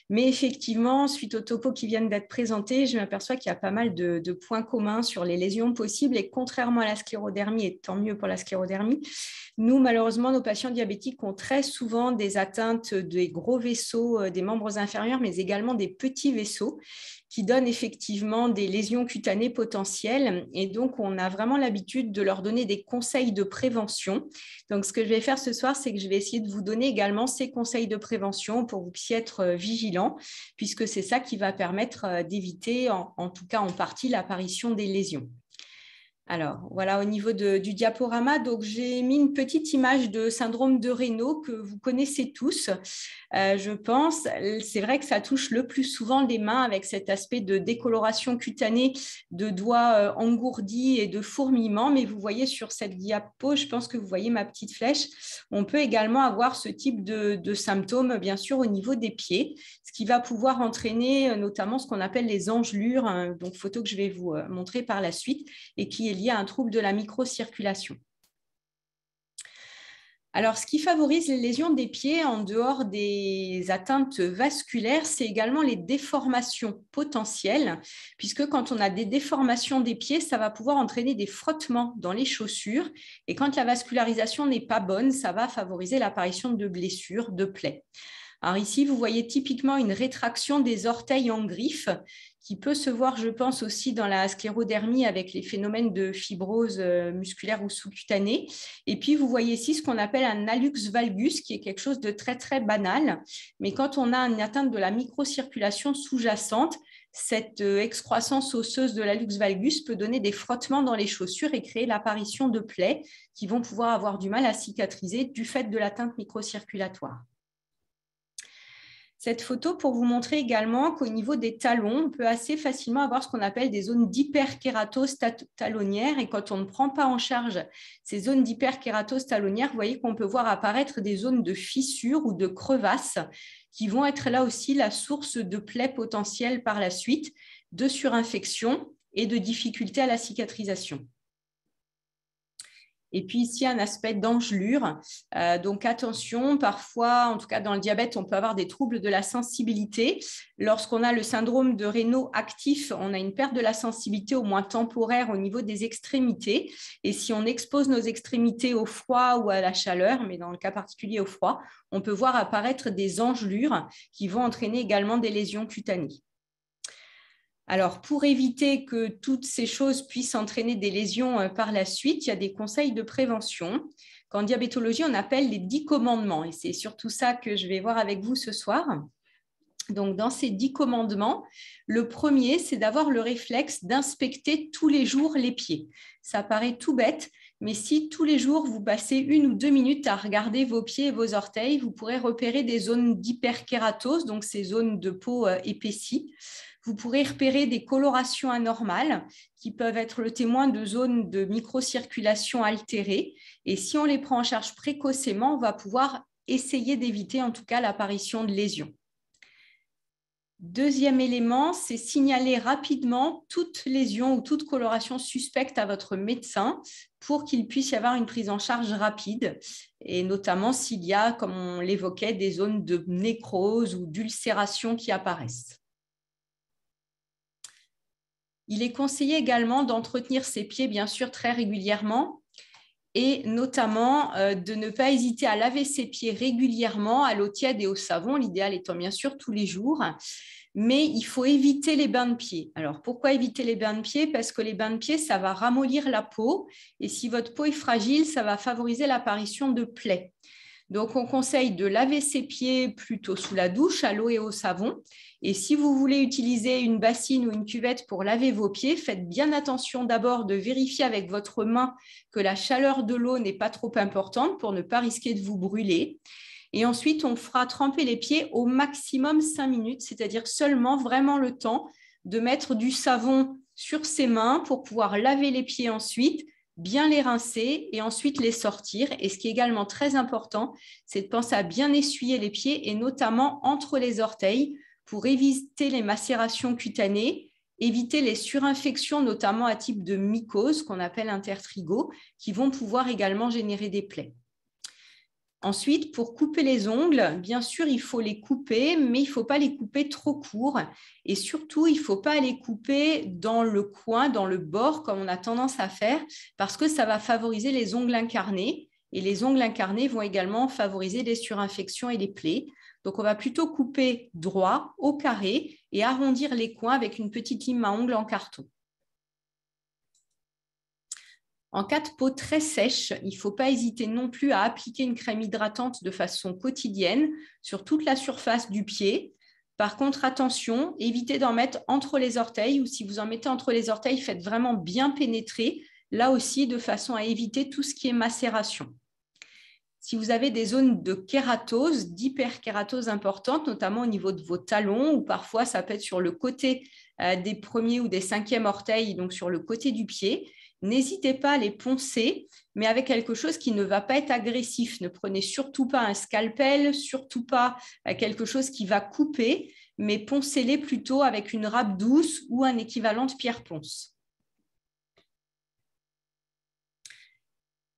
Mais effectivement, suite aux topos qui viennent d'être présentés, je m'aperçois qu'il y a pas mal de points communs sur les lésions possibles. Et contrairement à la sclérodermie, et tant mieux pour la sclérodermie, nous, malheureusement, nos patients diabétiques ont très souvent des atteintes des gros vaisseaux des membres inférieurs, mais également des petits vaisseaux qui donnent effectivement des lésions cutanées potentielles. Et donc, on a vraiment l'habitude de leur donner des conseils de prévention. Donc, ce que je vais faire ce soir, c'est que je vais essayer de vous donner également ces conseils de prévention pour que vous puissiez être vigilants, puisque c'est ça qui va permettre d'éviter, en tout cas en partie, l'apparition des lésions. Alors, voilà, au niveau du diaporama, donc j'ai mis une petite image de syndrome de Raynaud que vous connaissez tous, je pense. C'est vrai que ça touche le plus souvent les mains avec cet aspect de décoloration cutanée, de doigts engourdis et de fourmillement. Mais vous voyez sur cette diapo, je pense que vous voyez ma petite flèche, on peut également avoir ce type de symptômes, bien sûr, au niveau des pieds, ce qui va pouvoir entraîner notamment ce qu'on appelle les engelures, donc photo que je vais vous montrer par la suite, et qui est lié à un trouble de la microcirculation. Alors, ce qui favorise les lésions des pieds, en dehors des atteintes vasculaires, c'est également les déformations potentielles, puisque quand on a des déformations des pieds, ça va pouvoir entraîner des frottements dans les chaussures. Et quand la vascularisation n'est pas bonne, ça va favoriser l'apparition de blessures, de plaies. Alors ici, vous voyez typiquement une rétraction des orteils en griffe, qui peut se voir, je pense, aussi dans la sclérodermie avec les phénomènes de fibrose musculaire ou sous-cutanée. Et puis, vous voyez ici ce qu'on appelle un hallux valgus, qui est quelque chose de très, très banal. Mais quand on a une atteinte de la microcirculation sous-jacente, cette excroissance osseuse de l'hallux valgus peut donner des frottements dans les chaussures et créer l'apparition de plaies qui vont pouvoir avoir du mal à cicatriser du fait de l'atteinte microcirculatoire. Cette photo pour vous montrer également qu'au niveau des talons, on peut assez facilement avoir ce qu'on appelle des zones d'hyperkératose talonnière. Et quand on ne prend pas en charge ces zones d'hyperkératose talonnière, vous voyez qu'on peut voir apparaître des zones de fissures ou de crevasses qui vont être là aussi la source de plaies potentielles par la suite, de surinfection et de difficultés à la cicatrisation. Et puis ici, un aspect d'engelure. Donc attention, parfois, en tout cas dans le diabète, on peut avoir des troubles de la sensibilité. Lorsqu'on a le syndrome de Raynaud actif, on a une perte de la sensibilité au moins temporaire au niveau des extrémités. Et si on expose nos extrémités au froid ou à la chaleur, mais dans le cas particulier au froid, on peut voir apparaître des engelures qui vont entraîner également des lésions cutanées. Alors, pour éviter que toutes ces choses puissent entraîner des lésions par la suite, il y a des conseils de prévention qu'en diabétologie, on appelle les 10 commandements. Et c'est surtout ça que je vais voir avec vous ce soir. Donc, dans ces 10 commandements, le premier, c'est d'avoir le réflexe d'inspecter tous les jours les pieds. Ça paraît tout bête, mais si tous les jours, vous passez 1 ou 2 minutes à regarder vos pieds et vos orteils, vous pourrez repérer des zones d'hyperkératose, donc ces zones de peau épaissie. Vous pourrez repérer des colorations anormales qui peuvent être le témoin de zones de microcirculation altérées. Et si on les prend en charge précocement, on va pouvoir essayer d'éviter en tout cas l'apparition de lésions. Deuxième élément, c'est signaler rapidement toute lésion ou toute coloration suspecte à votre médecin pour qu'il puisse y avoir une prise en charge rapide, et notamment s'il y a, comme on l'évoquait, des zones de nécrose ou d'ulcération qui apparaissent. Il est conseillé également d'entretenir ses pieds, bien sûr, très régulièrement, et notamment de ne pas hésiter à laver ses pieds régulièrement à l'eau tiède et au savon, l'idéal étant bien sûr tous les jours. Mais il faut éviter les bains de pieds. Alors, pourquoi éviter les bains de pieds? Parce que les bains de pieds, ça va ramollir la peau. Et si votre peau est fragile, ça va favoriser l'apparition de plaies. Donc, on conseille de laver ses pieds plutôt sous la douche, à l'eau et au savon. Et si vous voulez utiliser une bassine ou une cuvette pour laver vos pieds, faites bien attention d'abord de vérifier avec votre main que la chaleur de l'eau n'est pas trop importante pour ne pas risquer de vous brûler. Et ensuite, on fera tremper les pieds au maximum 5 minutes, c'est-à-dire seulement vraiment le temps de mettre du savon sur ses mains pour pouvoir laver les pieds ensuite, bien les rincer et ensuite les sortir. Et ce qui est également très important, c'est de penser à bien essuyer les pieds et notamment entre les orteils pour éviter les macérations cutanées, éviter les surinfections, notamment à type de mycose qu'on appelle intertrigo, qui vont pouvoir également générer des plaies. Ensuite, pour couper les ongles, bien sûr, il faut les couper, mais il ne faut pas les couper trop courts. Et surtout, il ne faut pas les couper dans le coin, dans le bord, comme on a tendance à faire, parce que ça va favoriser les ongles incarnés. Et les ongles incarnés vont également favoriser les surinfections et les plaies. Donc, on va plutôt couper droit, au carré, et arrondir les coins avec une petite lime à ongles en carton. En cas de peau très sèche, il ne faut pas hésiter non plus à appliquer une crème hydratante de façon quotidienne sur toute la surface du pied. Par contre, attention, évitez d'en mettre entre les orteils, ou si vous en mettez entre les orteils, faites vraiment bien pénétrer, là aussi de façon à éviter tout ce qui est macération. Si vous avez des zones de kératose, d'hyperkératose importantes, notamment au niveau de vos talons, ou parfois ça peut être sur le côté des premiers ou des cinquièmes orteils, donc sur le côté du pied, n'hésitez pas à les poncer, mais avec quelque chose qui ne va pas être agressif. Ne prenez surtout pas un scalpel, surtout pas quelque chose qui va couper, mais poncez-les plutôt avec une râpe douce ou un équivalent de pierre-ponce.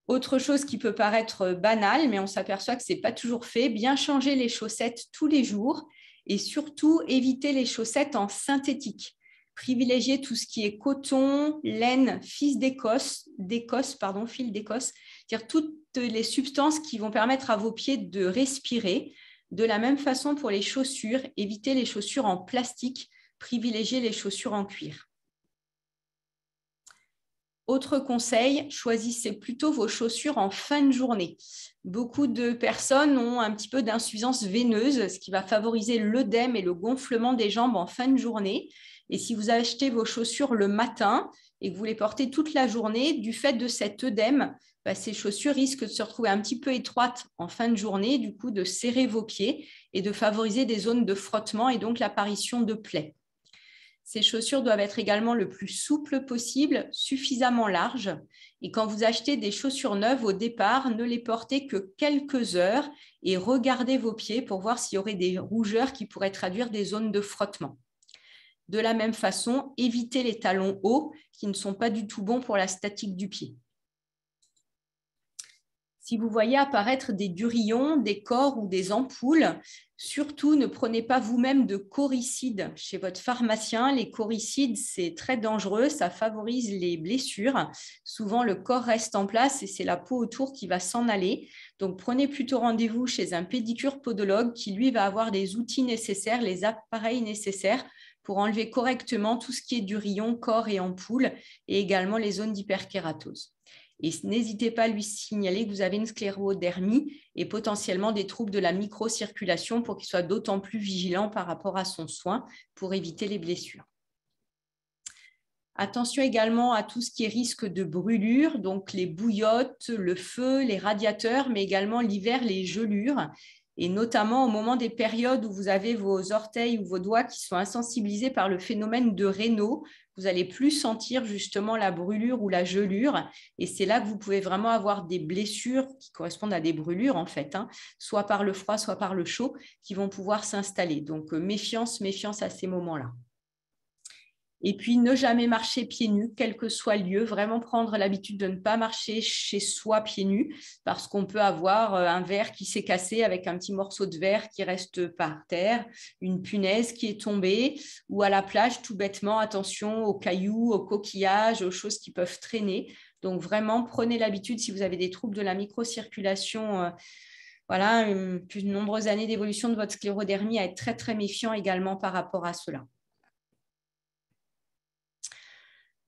Autre chose qui peut paraître banale, mais on s'aperçoit que ce n'est pas toujours fait, bien changer les chaussettes tous les jours et surtout éviter les chaussettes en synthétique. Privilégier tout ce qui est coton, laine, fil d'Écosse, c'est-à-dire toutes les substances qui vont permettre à vos pieds de respirer. De la même façon pour les chaussures, évitez les chaussures en plastique, privilégiez les chaussures en cuir. Autre conseil, choisissez plutôt vos chaussures en fin de journée. Beaucoup de personnes ont un petit peu d'insuffisance veineuse, ce qui va favoriser l'œdème et le gonflement des jambes en fin de journée. Et si vous achetez vos chaussures le matin et que vous les portez toute la journée, du fait de cet œdème, ces chaussures risquent de se retrouver un petit peu étroites en fin de journée, du coup de serrer vos pieds et de favoriser des zones de frottement et donc l'apparition de plaies. Ces chaussures doivent être également le plus souple possible, suffisamment larges. Et quand vous achetez des chaussures neuves au départ, ne les portez que quelques heures et regardez vos pieds pour voir s'il y aurait des rougeurs qui pourraient traduire des zones de frottement. De la même façon, évitez les talons hauts qui ne sont pas du tout bons pour la statique du pied. Si vous voyez apparaître des durillons, des cors ou des ampoules, surtout ne prenez pas vous-même de coricides chez votre pharmacien. Les coricides, c'est très dangereux, ça favorise les blessures. Souvent, le corps reste en place et c'est la peau autour qui va s'en aller. Donc, prenez plutôt rendez-vous chez un pédicure-podologue qui, lui, va avoir les outils nécessaires, les appareils nécessaires pour enlever correctement tout ce qui est durillon, corps et ampoules et également les zones d'hyperkératose. Et n'hésitez pas à lui signaler que vous avez une sclérodermie et potentiellement des troubles de la microcirculation pour qu'il soit d'autant plus vigilant par rapport à son soin pour éviter les blessures. Attention également à tout ce qui est risque de brûlure, donc les bouillottes, le feu, les radiateurs, mais également l'hiver, les gelures. et notamment au moment des périodes où vous avez vos orteils ou vos doigts qui sont insensibilisés par le phénomène de Raynaud. Vous allez plus sentir justement la brûlure ou la gelure, et c'est là que vous pouvez vraiment avoir des blessures qui correspondent à des brûlures en fait, hein, soit par le froid, soit par le chaud, qui vont pouvoir s'installer. Donc méfiance, méfiance à ces moments-là. Et puis, ne jamais marcher pieds nus, quel que soit le lieu. Vraiment prendre l'habitude de ne pas marcher chez soi pieds nus, parce qu'on peut avoir un verre qui s'est cassé avec un petit morceau de verre qui reste par terre, une punaise qui est tombée, ou à la plage, tout bêtement, attention aux cailloux, aux coquillages, aux choses qui peuvent traîner. Donc, vraiment, prenez l'habitude, si vous avez des troubles de la microcirculation, voilà, plus de nombreuses années d'évolution de votre sclérodermie, à être très, très méfiant également par rapport à cela.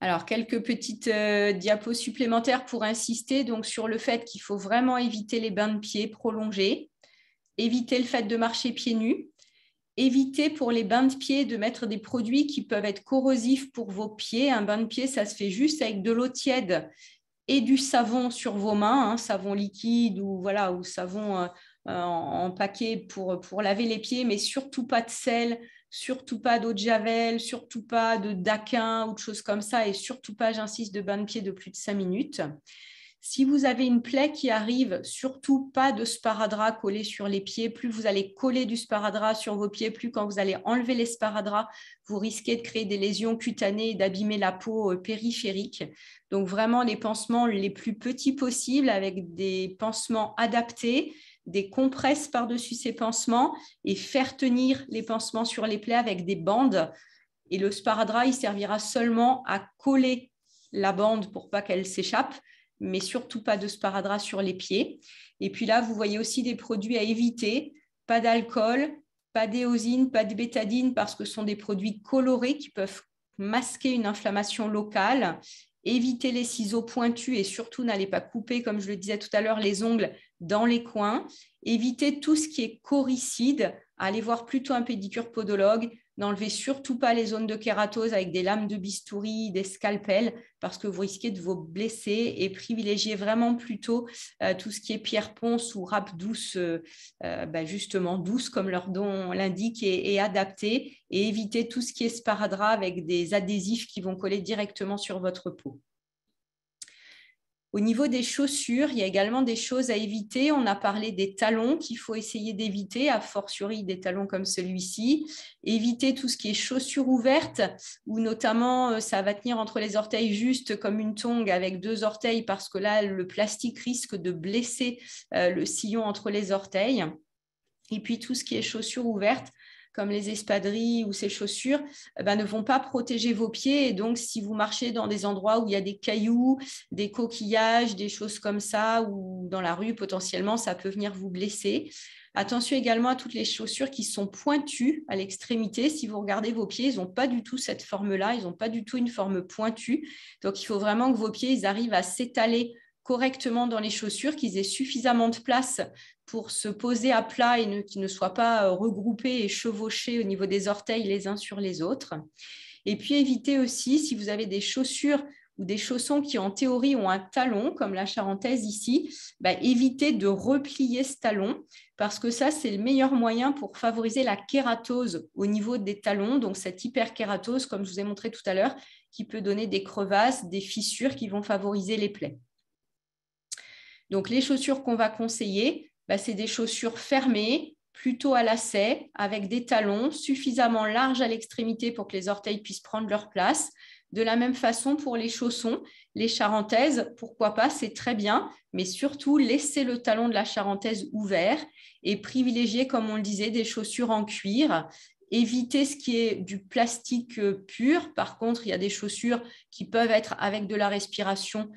Alors, quelques petites diapos supplémentaires pour insister donc, sur le fait qu'il faut vraiment éviter les bains de pieds prolongés, éviter le fait de marcher pieds nus, éviter pour les bains de pieds de mettre des produits qui peuvent être corrosifs pour vos pieds. Un bain de pied, ça se fait juste avec de l'eau tiède et du savon sur vos mains, hein, savon liquide ou, voilà, ou savon en paquet pour laver les pieds, mais surtout pas de sel, surtout pas d'eau de javel, surtout pas de daquin ou de choses comme ça, et surtout pas, j'insiste, de bain de pied de plus de 5 minutes. Si vous avez une plaie qui arrive, surtout pas de sparadrap collé sur les pieds. Plus vous allez coller du sparadrap sur vos pieds, plus quand vous allez enlever les sparadraps, vous risquez de créer des lésions cutanées et d'abîmer la peau périphérique. Donc vraiment les pansements les plus petits possibles avec des pansements adaptés, des compresses par-dessus ces pansements et faire tenir les pansements sur les plaies avec des bandes. Et le sparadrap, il servira seulement à coller la bande pour pas qu'elle s'échappe, mais surtout pas de sparadrap sur les pieds. Et puis là, vous voyez aussi des produits à éviter, pas d'alcool, pas d'éosine, pas de bétadine, parce que ce sont des produits colorés qui peuvent masquer une inflammation locale. Évitez les ciseaux pointus et surtout n'allez pas couper, comme je le disais tout à l'heure, les ongles dans les coins. Évitez tout ce qui est coricide. Allez voir plutôt un pédicure podologue. N'enlevez surtout pas les zones de kératose avec des lames de bistouri, des scalpels, parce que vous risquez de vous blesser, et privilégiez vraiment plutôt tout ce qui est pierre ponce ou râpe douce, justement douce comme leur nom l'indique, et adapté, et évitez tout ce qui est sparadrap avec des adhésifs qui vont coller directement sur votre peau. Au niveau des chaussures, il y a également des choses à éviter. On a parlé des talons qu'il faut essayer d'éviter, a fortiori des talons comme celui-ci. Éviter tout ce qui est chaussures ouvertes, où notamment ça va tenir entre les orteils juste comme une tongue avec 2 orteils, parce que là, le plastique risque de blesser le sillon entre les orteils. Et puis tout ce qui est chaussures ouvertes, comme les espadrilles ou ces chaussures, ne vont pas protéger vos pieds. Et donc, si vous marchez dans des endroits où il y a des cailloux, des coquillages, des choses comme ça, ou dans la rue, potentiellement, ça peut venir vous blesser. Attention également à toutes les chaussures qui sont pointues à l'extrémité. Si vous regardez vos pieds, ils n'ont pas du tout cette forme-là, ils n'ont pas du tout une forme pointue. Donc, il faut vraiment que vos pieds ils arrivent à s'étaler correctement dans les chaussures, qu'ils aient suffisamment de place pour se poser à plat et qu'ils ne soient pas regroupés et chevauchés au niveau des orteils les uns sur les autres. Et puis évitez aussi, si vous avez des chaussures ou des chaussons qui en théorie ont un talon, comme la charentaise ici, évitez de replier ce talon, parce que ça, c'est le meilleur moyen pour favoriser la kératose au niveau des talons, donc cette hyperkératose, comme je vous ai montré tout à l'heure, qui peut donner des crevasses, des fissures qui vont favoriser les plaies. Donc, les chaussures qu'on va conseiller, c'est des chaussures fermées, plutôt à lacets, avec des talons suffisamment larges à l'extrémité pour que les orteils puissent prendre leur place. De la même façon pour les chaussons, les charentaises, pourquoi pas, c'est très bien, mais surtout laissez le talon de la charentaise ouvert et privilégiez, comme on le disait, des chaussures en cuir. Évitez ce qui est du plastique pur. Par contre, il y a des chaussures qui peuvent être avec de la respiration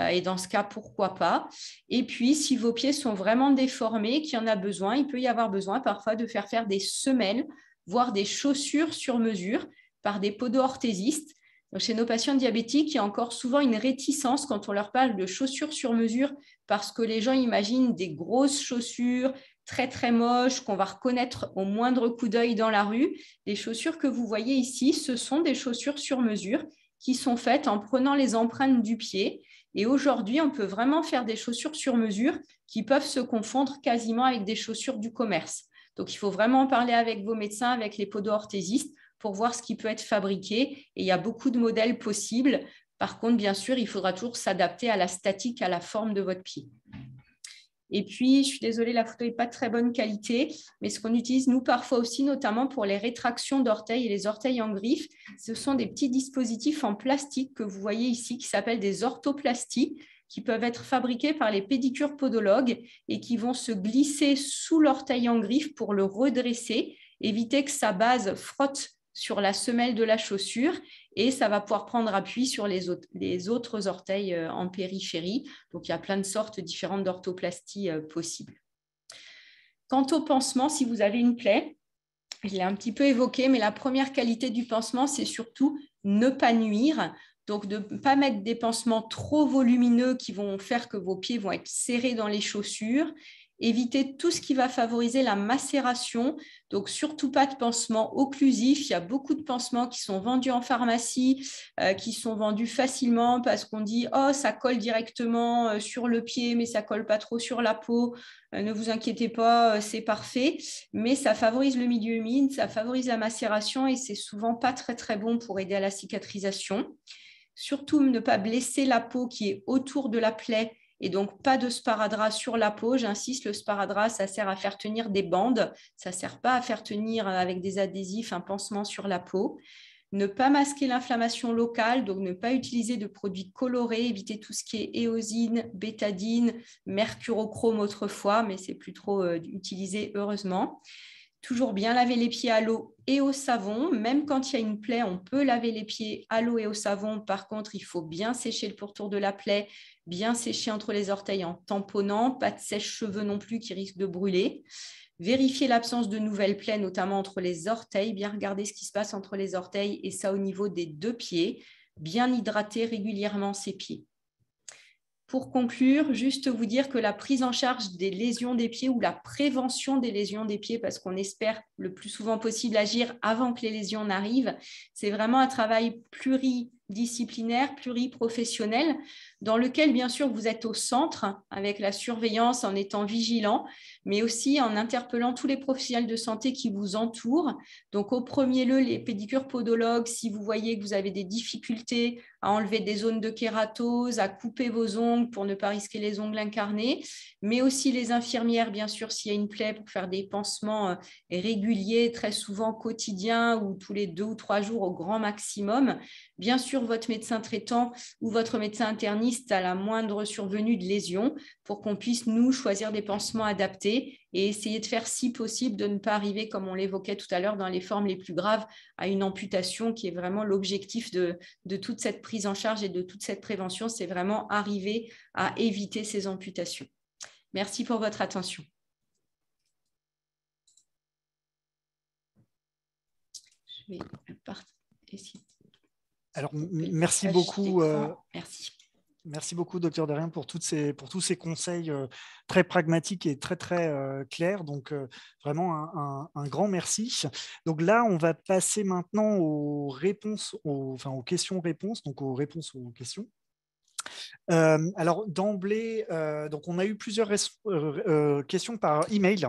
et dans ce cas, pourquoi pas. Et puis, si vos pieds sont vraiment déformés, qu'il y en a besoin, il peut y avoir besoin parfois de faire des semelles, voire des chaussures sur mesure par des podo-orthésistes. Donc, chez nos patients diabétiques, il y a encore souvent une réticence quand on leur parle de chaussures sur mesure parce que les gens imaginent des grosses chaussures très, très moches qu'on va reconnaître au moindre coup d'œil dans la rue. Les chaussures que vous voyez ici, ce sont des chaussures sur mesure qui sont faites en prenant les empreintes du pied Et aujourd'hui, on peut vraiment faire des chaussures sur mesure qui peuvent se confondre quasiment avec des chaussures du commerce. Donc, il faut vraiment parler avec vos médecins, avec les podo-orthésistes pour voir ce qui peut être fabriqué. Et il y a beaucoup de modèles possibles. Par contre, bien sûr, il faudra toujours s'adapter à la statique, à la forme de votre pied. Et puis, je suis désolée, la photo n'est pas de très bonne qualité, mais ce qu'on utilise, nous, parfois aussi, notamment pour les rétractions d'orteils et les orteils en griffe, ce sont des petits dispositifs en plastique que vous voyez ici, qui s'appellent des orthoplasties, qui peuvent être fabriqués par les pédicures podologues et qui vont se glisser sous l'orteil en griffe pour le redresser, éviter que sa base frotte sur la semelle de la chaussure et ça va pouvoir prendre appui sur les autres orteils en périphérie. Donc, il y a plein de sortes différentes d'orthoplasties possibles. Quant au pansement, si vous avez une plaie, je l'ai un petit peu évoqué, mais la première qualité du pansement, c'est surtout ne pas nuire. Donc, de ne pas mettre des pansements trop volumineux qui vont faire que vos pieds vont être serrés dans les chaussures. Éviter tout ce qui va favoriser la macération. Donc, surtout pas de pansement occlusif. Il y a beaucoup de pansements qui sont vendus en pharmacie, qui sont vendus facilement parce qu'on dit « Oh, ça colle directement sur le pied, mais ça ne colle pas trop sur la peau. Ne vous inquiétez pas, c'est parfait. » Mais ça favorise le milieu humide, ça favorise la macération et c'est souvent pas très, très bon pour aider à la cicatrisation. Surtout, ne pas blesser la peau qui est autour de la plaie et donc pas de sparadrap sur la peau. J'insiste, le sparadrap, ça sert à faire tenir des bandes, ça ne sert pas à faire tenir avec des adhésifs un pansement sur la peau. Ne pas masquer l'inflammation locale, donc ne pas utiliser de produits colorés, éviter tout ce qui est éosine, bétadine, mercurochrome autrefois, mais c'est plus trop utilisé heureusement. Toujours bien laver les pieds à l'eau et au savon. Même quand il y a une plaie, on peut laver les pieds à l'eau et au savon. Par contre, il faut bien sécher le pourtour de la plaie, bien sécher entre les orteils en tamponnant. Pas de sèche-cheveux non plus qui risque de brûler. Vérifier l'absence de nouvelles plaies, notamment entre les orteils. Bien regarder ce qui se passe entre les orteils et ça au niveau des 2 pieds. Bien hydrater régulièrement ses pieds. Pour conclure, juste vous dire que la prise en charge des lésions des pieds ou la prévention des lésions des pieds, parce qu'on espère le plus souvent possible agir avant que les lésions n'arrivent, c'est vraiment un travail pluridisciplinaire, pluriprofessionnel, dans lequel, bien sûr, vous êtes au centre avec la surveillance en étant vigilant, mais aussi en interpellant tous les professionnels de santé qui vous entourent. Donc, au premier lieu, les pédicures podologues, si vous voyez que vous avez des difficultés à enlever des zones de kératose, à couper vos ongles pour ne pas risquer les ongles incarnés, mais aussi les infirmières, bien sûr, s'il y a une plaie, pour faire des pansements réguliers, très souvent quotidiens ou tous les 2 ou 3 jours au grand maximum. Bien sûr, votre médecin traitant ou votre médecin interniste à la moindre survenue de lésion pour qu'on puisse, nous, choisir des pansements adaptés et essayer de faire, si possible, de ne pas arriver, comme on l'évoquait tout à l'heure, dans les formes les plus graves, à une amputation qui est vraiment l'objectif de toute cette prise en charge et de toute cette prévention, c'est vraiment arriver à éviter ces amputations. Merci pour votre attention. Je vais essayer. Alors, merci beaucoup. Merci. Merci beaucoup, docteur Derrien, pour tous ces conseils très pragmatiques et très, très clairs. Donc, vraiment un grand merci. Donc là, on va passer maintenant aux réponses, aux questions-réponses, donc aux réponses aux questions. Alors, d'emblée, donc on a eu plusieurs questions par email.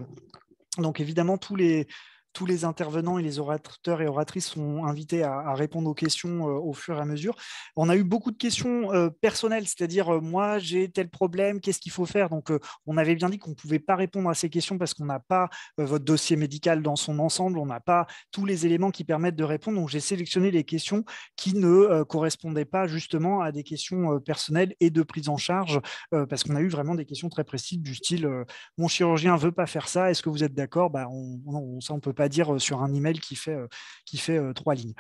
Donc, évidemment, tous les intervenants et les orateurs et oratrices sont invités à répondre aux questions au fur et à mesure. On a eu beaucoup de questions personnelles, c'est-à-dire moi j'ai tel problème, qu'est-ce qu'il faut faire? Donc on avait bien dit qu'on ne pouvait pas répondre à ces questions parce qu'on n'a pas votre dossier médical dans son ensemble, on n'a pas tous les éléments qui permettent de répondre. Donc j'ai sélectionné les questions qui ne correspondaient pas justement à des questions personnelles et de prise en charge parce qu'on a eu vraiment des questions très précises du style mon chirurgien ne veut pas faire ça, est-ce que vous êtes d'accord? Ça on ne peut pas dire sur un email qui fait 3 lignes.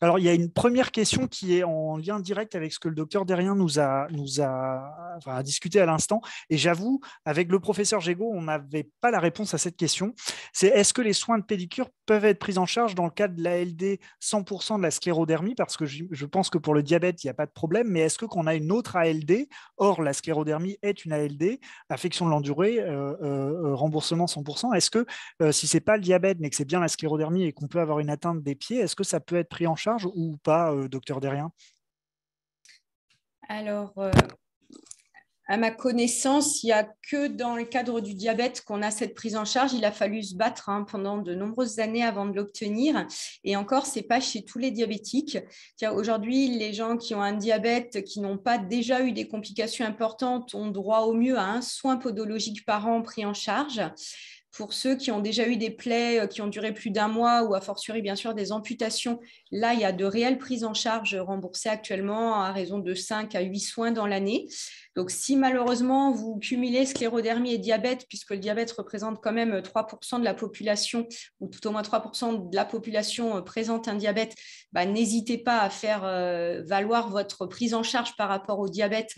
Alors, il y a une première question qui est en lien direct avec ce que le docteur Derrien nous a discuté à l'instant. Et j'avoue, avec le professeur Gégaud, on n'avait pas la réponse à cette question. C'est est-ce que les soins de pédicure peuvent être pris en charge dans le cadre de l'ALD 100% de la sclérodermie? Parce que je pense que pour le diabète, il n'y a pas de problème. Mais est-ce que quand on a une autre ALD, or la sclérodermie est une ALD, affection de l'endurée, remboursement 100%, est-ce que si ce n'est pas le diabète, mais que c'est bien la sclérodermie et qu'on peut avoir une atteinte des pieds, est-ce que ça peut être pris en charge ou pas, docteur Derrien? Alors, À ma connaissance, il n'y a que dans le cadre du diabète qu'on a cette prise en charge. Il a fallu se battre pendant de nombreuses années avant de l'obtenir. Et encore, ce n'est pas chez tous les diabétiques. Aujourd'hui, les gens qui ont un diabète, qui n'ont pas déjà eu des complications importantes, ont droit au mieux à un soin podologique par an pris en charge. Pour ceux qui ont déjà eu des plaies qui ont duré plus d'un mois ou a fortiori bien sûr des amputations, là il y a de réelles prises en charge remboursées actuellement à raison de 5 à 8 soins dans l'année. Donc si malheureusement vous cumulez sclérodermie et diabète, puisque le diabète représente quand même 3% de la population, ou tout au moins 3% de la population présente un diabète, n'hésitez pas à faire valoir votre prise en charge par rapport au diabète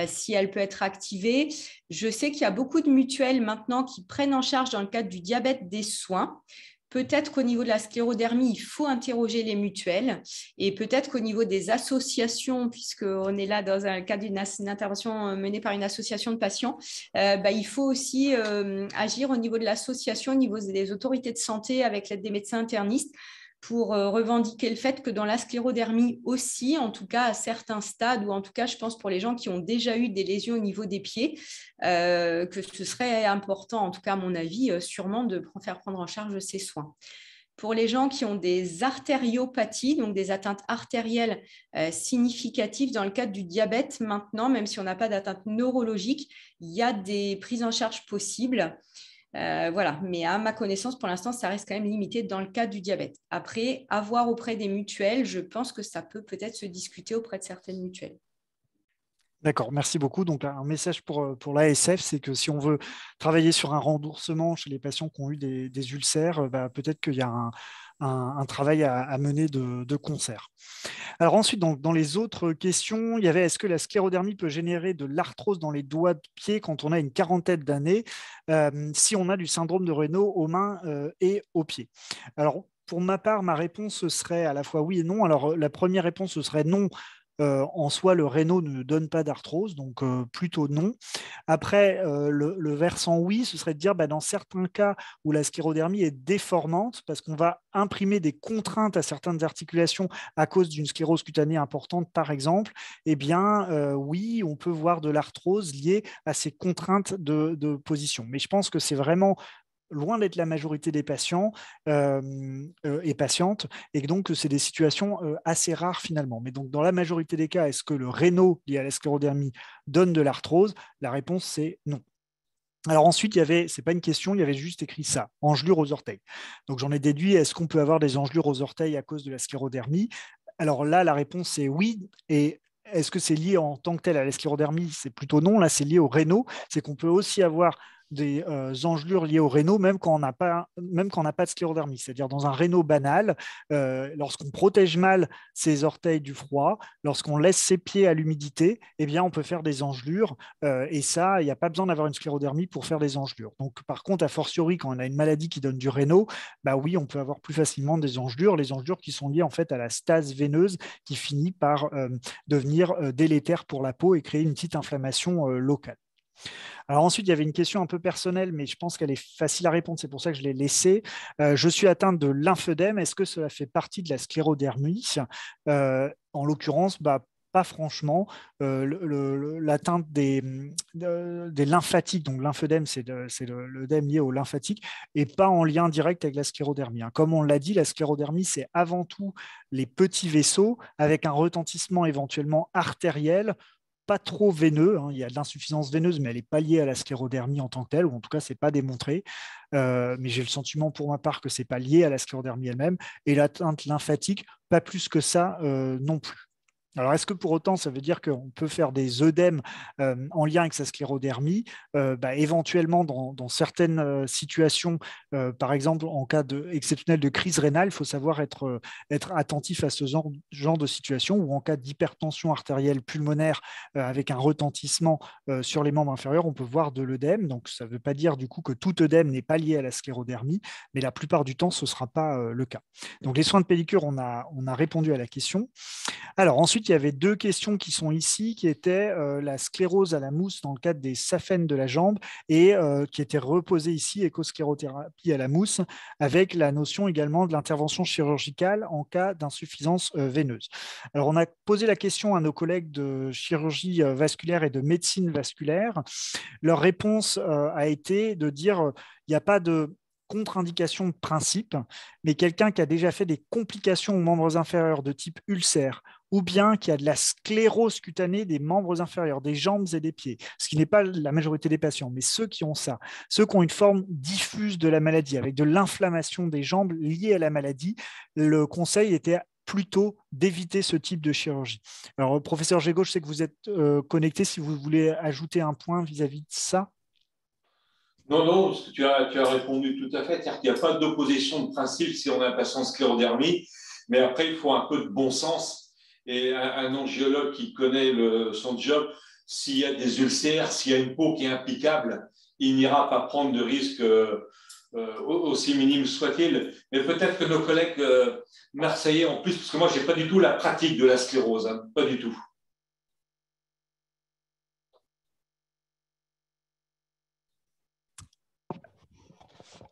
si elle peut être activée. Je sais qu'il y a beaucoup de mutuelles maintenant qui prennent en charge dans le cadre du diabète des soins. Peut-être qu'au niveau de la sclérodermie, il faut interroger les mutuelles et peut-être qu'au niveau des associations, puisqu'on est là dans un cadre d'une intervention menée par une association de patients, il faut aussi agir au niveau de l'association, au niveau des autorités de santé avec l'aide des médecins internistes pour revendiquer le fait que dans la sclérodermie aussi, en tout cas à certains stades, ou en tout cas je pense pour les gens qui ont déjà eu des lésions au niveau des pieds, que ce serait important, en tout cas à mon avis, sûrement de faire prendre en charge ces soins. Pour les gens qui ont des artériopathies, donc des atteintes artérielles significatives dans le cadre du diabète, maintenant, même si on n'a pas d'atteinte neurologique, il y a des prises en charge possibles. Voilà, mais à ma connaissance, pour l'instant, ça reste quand même limité dans le cadre du diabète. Après, à voir auprès des mutuelles, je pense que ça peut peut-être se discuter auprès de certaines mutuelles. D'accord, merci beaucoup. Donc, un message pour l'ASF, c'est que si on veut travailler sur un remboursement chez les patients qui ont eu des ulcères, peut-être qu'il y a un travail à mener de concert. Alors ensuite, dans les autres questions, il y avait est-ce que la sclérodermie peut générer de l'arthrose dans les doigts de pied quand on a une quarantaine d'années, si on a du syndrome de Raynaud aux mains et aux pieds? Alors, pour ma part, ma réponse serait à la fois oui et non. Alors, la première réponse, ce serait non. En soi, le Raynaud ne donne pas d'arthrose, donc plutôt non. Après, le versant oui, ce serait de dire dans certains cas où la sclérodermie est déformante, parce qu'on va imprimer des contraintes à certaines articulations à cause d'une sclérose cutanée importante, par exemple, eh bien, oui, on peut voir de l'arthrose liée à ces contraintes de position. Mais je pense que c'est vraiment loin d'être la majorité des patients et patientes, et donc c'est des situations assez rares finalement. Mais donc dans la majorité des cas, est-ce que le Raynaud lié à la sclérodermie donne de l'arthrose? La réponse c'est non. Alors ensuite, c'est pas une question, il y avait juste écrit ça, engelure aux orteils. Donc j'en ai déduit, est-ce qu'on peut avoir des engelures aux orteils à cause de la sclérodermie? Alors là, la réponse c'est oui, et est-ce que c'est lié en tant que tel à la sclérodermie? C'est plutôt non, là c'est lié au Raynaud, c'est qu'on peut aussi avoir des engelures liées au Raynaud, même quand on n'a pas de sclérodermie. C'est-à-dire dans un Raynaud banal, lorsqu'on protège mal ses orteils du froid, lorsqu'on laisse ses pieds à l'humidité, eh bien, on peut faire des engelures. Et ça, il n'y a pas besoin d'avoir une sclérodermie pour faire des engelures. Donc, par contre, a fortiori, quand on a une maladie qui donne du Raynaud, oui, on peut avoir plus facilement des engelures. Les engelures qui sont liées en fait à la stase veineuse qui finit par devenir délétère pour la peau et créer une petite inflammation locale. Alors ensuite, il y avait une question un peu personnelle, mais je pense qu'elle est facile à répondre, c'est pour ça que je l'ai laissée. Je suis atteinte de lymphœdème, est-ce que cela fait partie de la sclérodermie? En l'occurrence, pas franchement. L'atteinte des lymphatiques, donc lymphœdème, c'est l'œdème lié aux lymphatiques, et pas en lien direct avec la sclérodermie. Comme on l'a dit, la sclérodermie, c'est avant tout les petits vaisseaux avec un retentissement éventuellement artériel, pas trop veineux, il y a de l'insuffisance veineuse, mais elle n'est pas liée à la sclérodermie en tant que telle, ou en tout cas, ce n'est pas démontré. Mais j'ai le sentiment pour ma part que ce n'est pas lié à la sclérodermie elle-même. Et l'atteinte lymphatique, pas plus que ça non plus. Alors, est-ce que pour autant, ça veut dire qu'on peut faire des œdèmes en lien avec sa sclérodermie? Éventuellement, dans certaines situations, par exemple, en cas exceptionnel de crise rénale, il faut savoir être attentif à ce genre de situation, ou en cas d'hypertension artérielle pulmonaire avec un retentissement sur les membres inférieurs, on peut voir de l'œdème. Donc, ça ne veut pas dire du coup que tout œdème n'est pas lié à la sclérodermie, mais la plupart du temps, ce ne sera pas le cas. Donc, les soins de pellicule, on a répondu à la question. Alors, ensuite, ensuite, il y avait deux questions qui sont ici, qui étaient la sclérose à la mousse dans le cadre des saphènes de la jambe et qui étaient reposées ici, échosclérothérapie à la mousse, avec la notion également de l'intervention chirurgicale en cas d'insuffisance veineuse. Alors, on a posé la question à nos collègues de chirurgie vasculaire et de médecine vasculaire. Leur réponse a été de dire il n'y a pas de contre-indication de principe, mais quelqu'un qui a déjà fait des complications aux membres inférieurs de type ulcère, ou bien qui a de la sclérose cutanée des membres inférieurs, des jambes et des pieds, ce qui n'est pas la majorité des patients, mais ceux qui ont ça, ceux qui ont une forme diffuse de la maladie, avec de l'inflammation des jambes liée à la maladie, le conseil était plutôt d'éviter ce type de chirurgie. Alors, professeur Gégaud, je sais que vous êtes connecté, si vous voulez ajouter un point vis-à-vis de ça. Non, non, parce que tu as répondu tout à fait. C'est-à-dire qu'il n'y a pas d'opposition de principe si on a un patient sclérodermie, mais après, il faut un peu de bon sens. Et un angiologue qui connaît son job, s'il y a des ulcères, s'il y a une peau qui est impeccable, il n'ira pas prendre de risques aussi minimes soit-il. Mais peut-être que nos collègues marseillais en plus, parce que moi, je n'ai pas du tout la pratique de la sclérose, hein, pas du tout.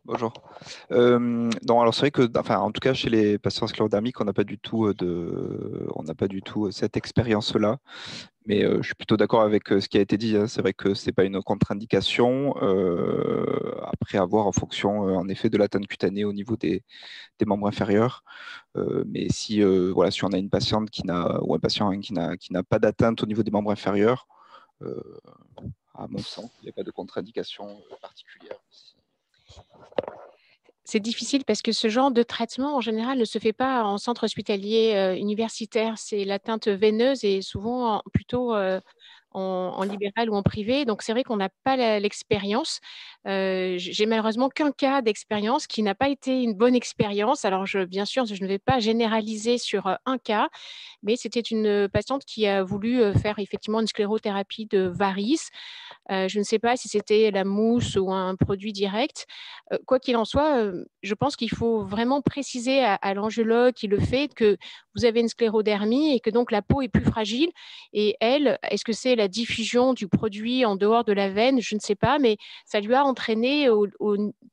Bonjour. Non, alors c'est vrai que, enfin, en tout cas, chez les patients sclérodermiques, on n'a pas du tout cette expérience-là. Mais je suis plutôt d'accord avec ce qui a été dit. Hein. C'est vrai que c'est pas une contre-indication. Après, à voir en fonction, en effet, de l'atteinte cutanée au niveau des membres inférieurs. Mais si, voilà, si on a une patiente ou un patient qui n'a pas d'atteinte au niveau des membres inférieurs, à mon sens, il n'y a pas de contre-indication particulière. C'est difficile parce que ce genre de traitement, en général, ne se fait pas en centre hospitalier universitaire. C'est l'atteinte veineuse et souvent plutôt en libéral ou en privé. Donc, c'est vrai qu'on n'a pas l'expérience. J'ai malheureusement qu'un cas d'expérience qui n'a pas été une bonne expérience. Alors, bien sûr, je ne vais pas généraliser sur un cas, mais c'était une patiente qui a voulu faire effectivement une sclérothérapie de varices. Je ne sais pas si c'était la mousse ou un produit direct. Quoi qu'il en soit, je pense qu'il faut vraiment préciser à l'angiologue qui le fait que vous avez une sclérodermie et que donc la peau est plus fragile. Et elle, est-ce que c'est la diffusion du produit en dehors de la veine? Je ne sais pas, mais ça lui a entraîné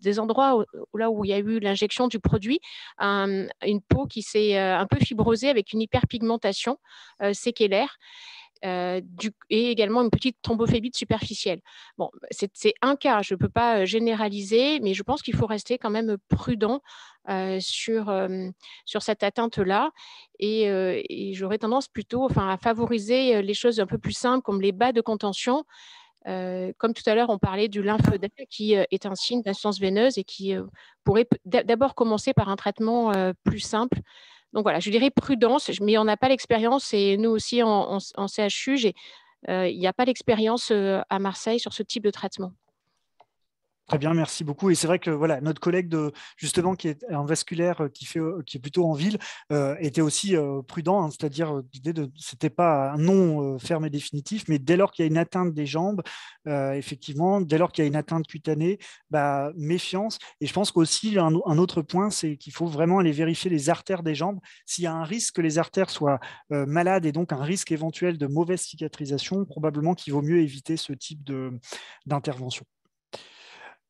des endroits là où il y a eu l'injection du produit, une peau qui s'est un peu fibrosée avec une hyperpigmentation séquelaire. Et également une petite thrombophlébite superficielle. Bon, c'est un cas, je ne peux pas généraliser, mais je pense qu'il faut rester quand même prudent sur cette atteinte-là. Et j'aurais tendance plutôt à favoriser les choses un peu plus simples, comme les bas de contention. Comme tout à l'heure, on parlait du lymphodème, qui est un signe d'insuffisance veineuse et qui pourrait d'abord commencer par un traitement plus simple. Donc voilà, je dirais prudence, mais on n'a pas l'expérience et nous aussi en CHU, il n'y a pas l'expérience à Marseille sur ce type de traitement. Très bien, merci beaucoup. Et c'est vrai que voilà, notre collègue justement qui est en vasculaire, qui est plutôt en ville, était aussi prudent, hein, c'est-à-dire l'idée de c'était pas un non ferme et définitif, mais dès lors qu'il y a une atteinte des jambes, effectivement, dès lors qu'il y a une atteinte cutanée, méfiance. Et je pense qu'aussi un autre point, c'est qu'il faut vraiment aller vérifier les artères des jambes. S'il y a un risque que les artères soient malades et donc un risque éventuel de mauvaise cicatrisation, probablement qu'il vaut mieux éviter ce type d'intervention.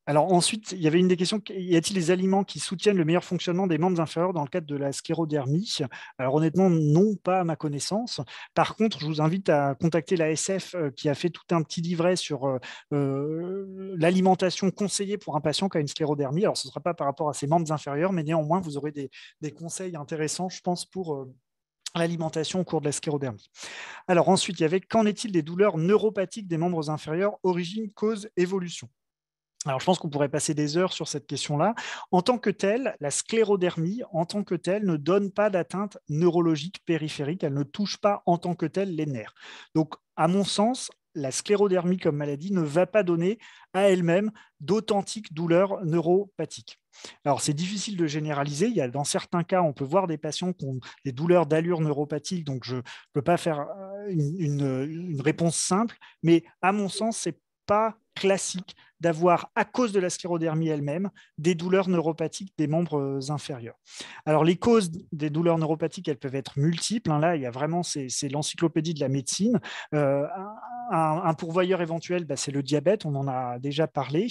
Alors ensuite, il y avait une des questions, y a-t-il des aliments qui soutiennent le meilleur fonctionnement des membres inférieurs dans le cadre de la sclérodermie? Alors honnêtement, non, pas à ma connaissance. Par contre, je vous invite à contacter l'ASF qui a fait tout un petit livret sur l'alimentation conseillée pour un patient qui a une sclérodermie. Alors ce ne sera pas par rapport à ses membres inférieurs, mais néanmoins, vous aurez des conseils intéressants, je pense, pour l'alimentation au cours de la sclérodermie. Alors ensuite, il y avait qu'en est-il des douleurs neuropathiques des membres inférieurs, origine, cause, évolution? Alors, je pense qu'on pourrait passer des heures sur cette question-là. En tant que telle, la sclérodermie, en tant que telle, ne donne pas d'atteinte neurologique périphérique. Elle ne touche pas en tant que telle les nerfs. Donc, à mon sens, la sclérodermie comme maladie ne va pas donner à elle-même d'authentiques douleurs neuropathiques. Alors, c'est difficile de généraliser. Dans certains cas, on peut voir des patients qui ont des douleurs d'allure neuropathique, donc je ne peux pas faire une réponse simple, mais à mon sens, ce n'est pas classique d'avoir, à cause de la sclérodermie elle-même, des douleurs neuropathiques des membres inférieurs. Alors, les causes des douleurs neuropathiques, elles peuvent être multiples. Là, il y a vraiment, c'est l'encyclopédie de la médecine. Un pourvoyeur éventuel, c'est le diabète, on en a déjà parlé.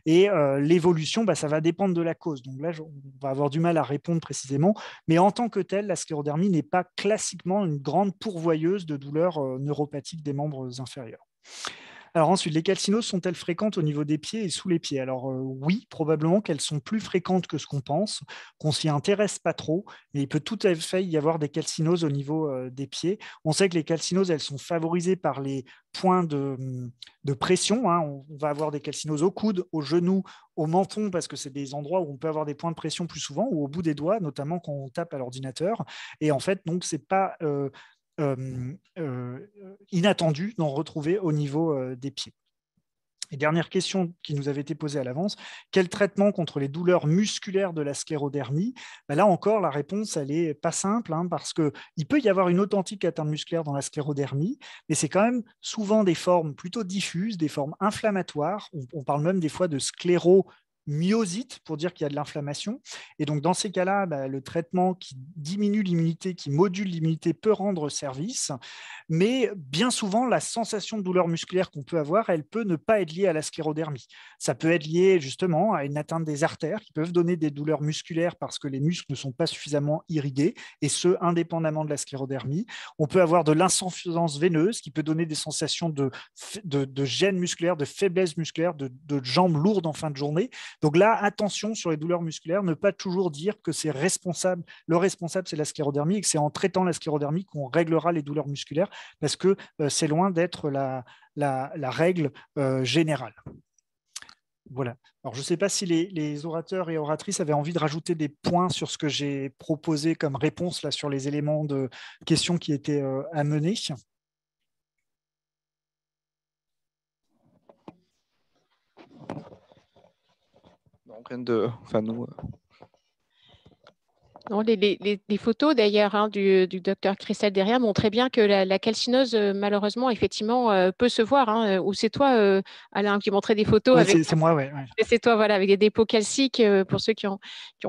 Et l'évolution, ça va dépendre de la cause. Donc là, on va avoir du mal à répondre précisément. Mais en tant que telle, la sclérodermie n'est pas classiquement une grande pourvoyeuse de douleurs neuropathiques des membres inférieurs. Alors ensuite, les calcinoses sont-elles fréquentes au niveau des pieds et sous les pieds? Alors oui, probablement qu'elles sont plus fréquentes que ce qu'on pense, qu'on s'y intéresse pas trop, mais il peut tout à fait y avoir des calcinoses au niveau des pieds. On sait que les calcinoses, elles sont favorisées par les points de pression. On va avoir des calcinoses au coude, au genou, au menton, parce que c'est des endroits où on peut avoir des points de pression plus souvent, ou au bout des doigts, notamment quand on tape à l'ordinateur. Et en fait, donc, c'est pas inattendu d'en retrouver au niveau des pieds. Et dernière question qui nous avait été posée à l'avance, quel traitement contre les douleurs musculaires de la sclérodermie? Là encore, la réponse, elle n'est pas simple, parce qu'il peut y avoir une authentique atteinte musculaire dans la sclérodermie, mais c'est quand même souvent des formes plutôt diffuses, des formes inflammatoires. On parle même des fois de scléromyosite pour dire qu'il y a de l'inflammation. Et donc, dans ces cas-là, le traitement qui diminue l'immunité, qui module l'immunité peut rendre service. Mais bien souvent, la sensation de douleur musculaire qu'on peut avoir, elle peut ne pas être liée à la sclérodermie. Ça peut être lié justement à une atteinte des artères qui peuvent donner des douleurs musculaires parce que les muscles ne sont pas suffisamment irrigués, et ce, indépendamment de la sclérodermie. On peut avoir de l'insuffisance veineuse qui peut donner des sensations de gêne musculaire, de faiblesse musculaire, de jambes lourdes en fin de journée. Donc là, attention sur les douleurs musculaires, ne pas toujours dire que c'est responsable, le responsable c'est la sclérodermie et que c'est en traitant la sclérodermie qu'on réglera les douleurs musculaires, parce que c'est loin d'être la règle générale. Voilà. Alors, je ne sais pas si les orateurs et oratrices avaient envie de rajouter des points sur ce que j'ai proposé comme réponse là, sur les éléments de questions qui étaient amenés. Non, rien de... Enfin, nous... Non, les photos d'ailleurs du docteur Christelle derrière montraient bien que la calcinose, malheureusement, effectivement, peut se voir. Ou c'est toi, Alain, qui montrait des photos avec. C'est moi, oui. C'est toi, voilà, avec des dépôts calciques. Pour ceux qui ont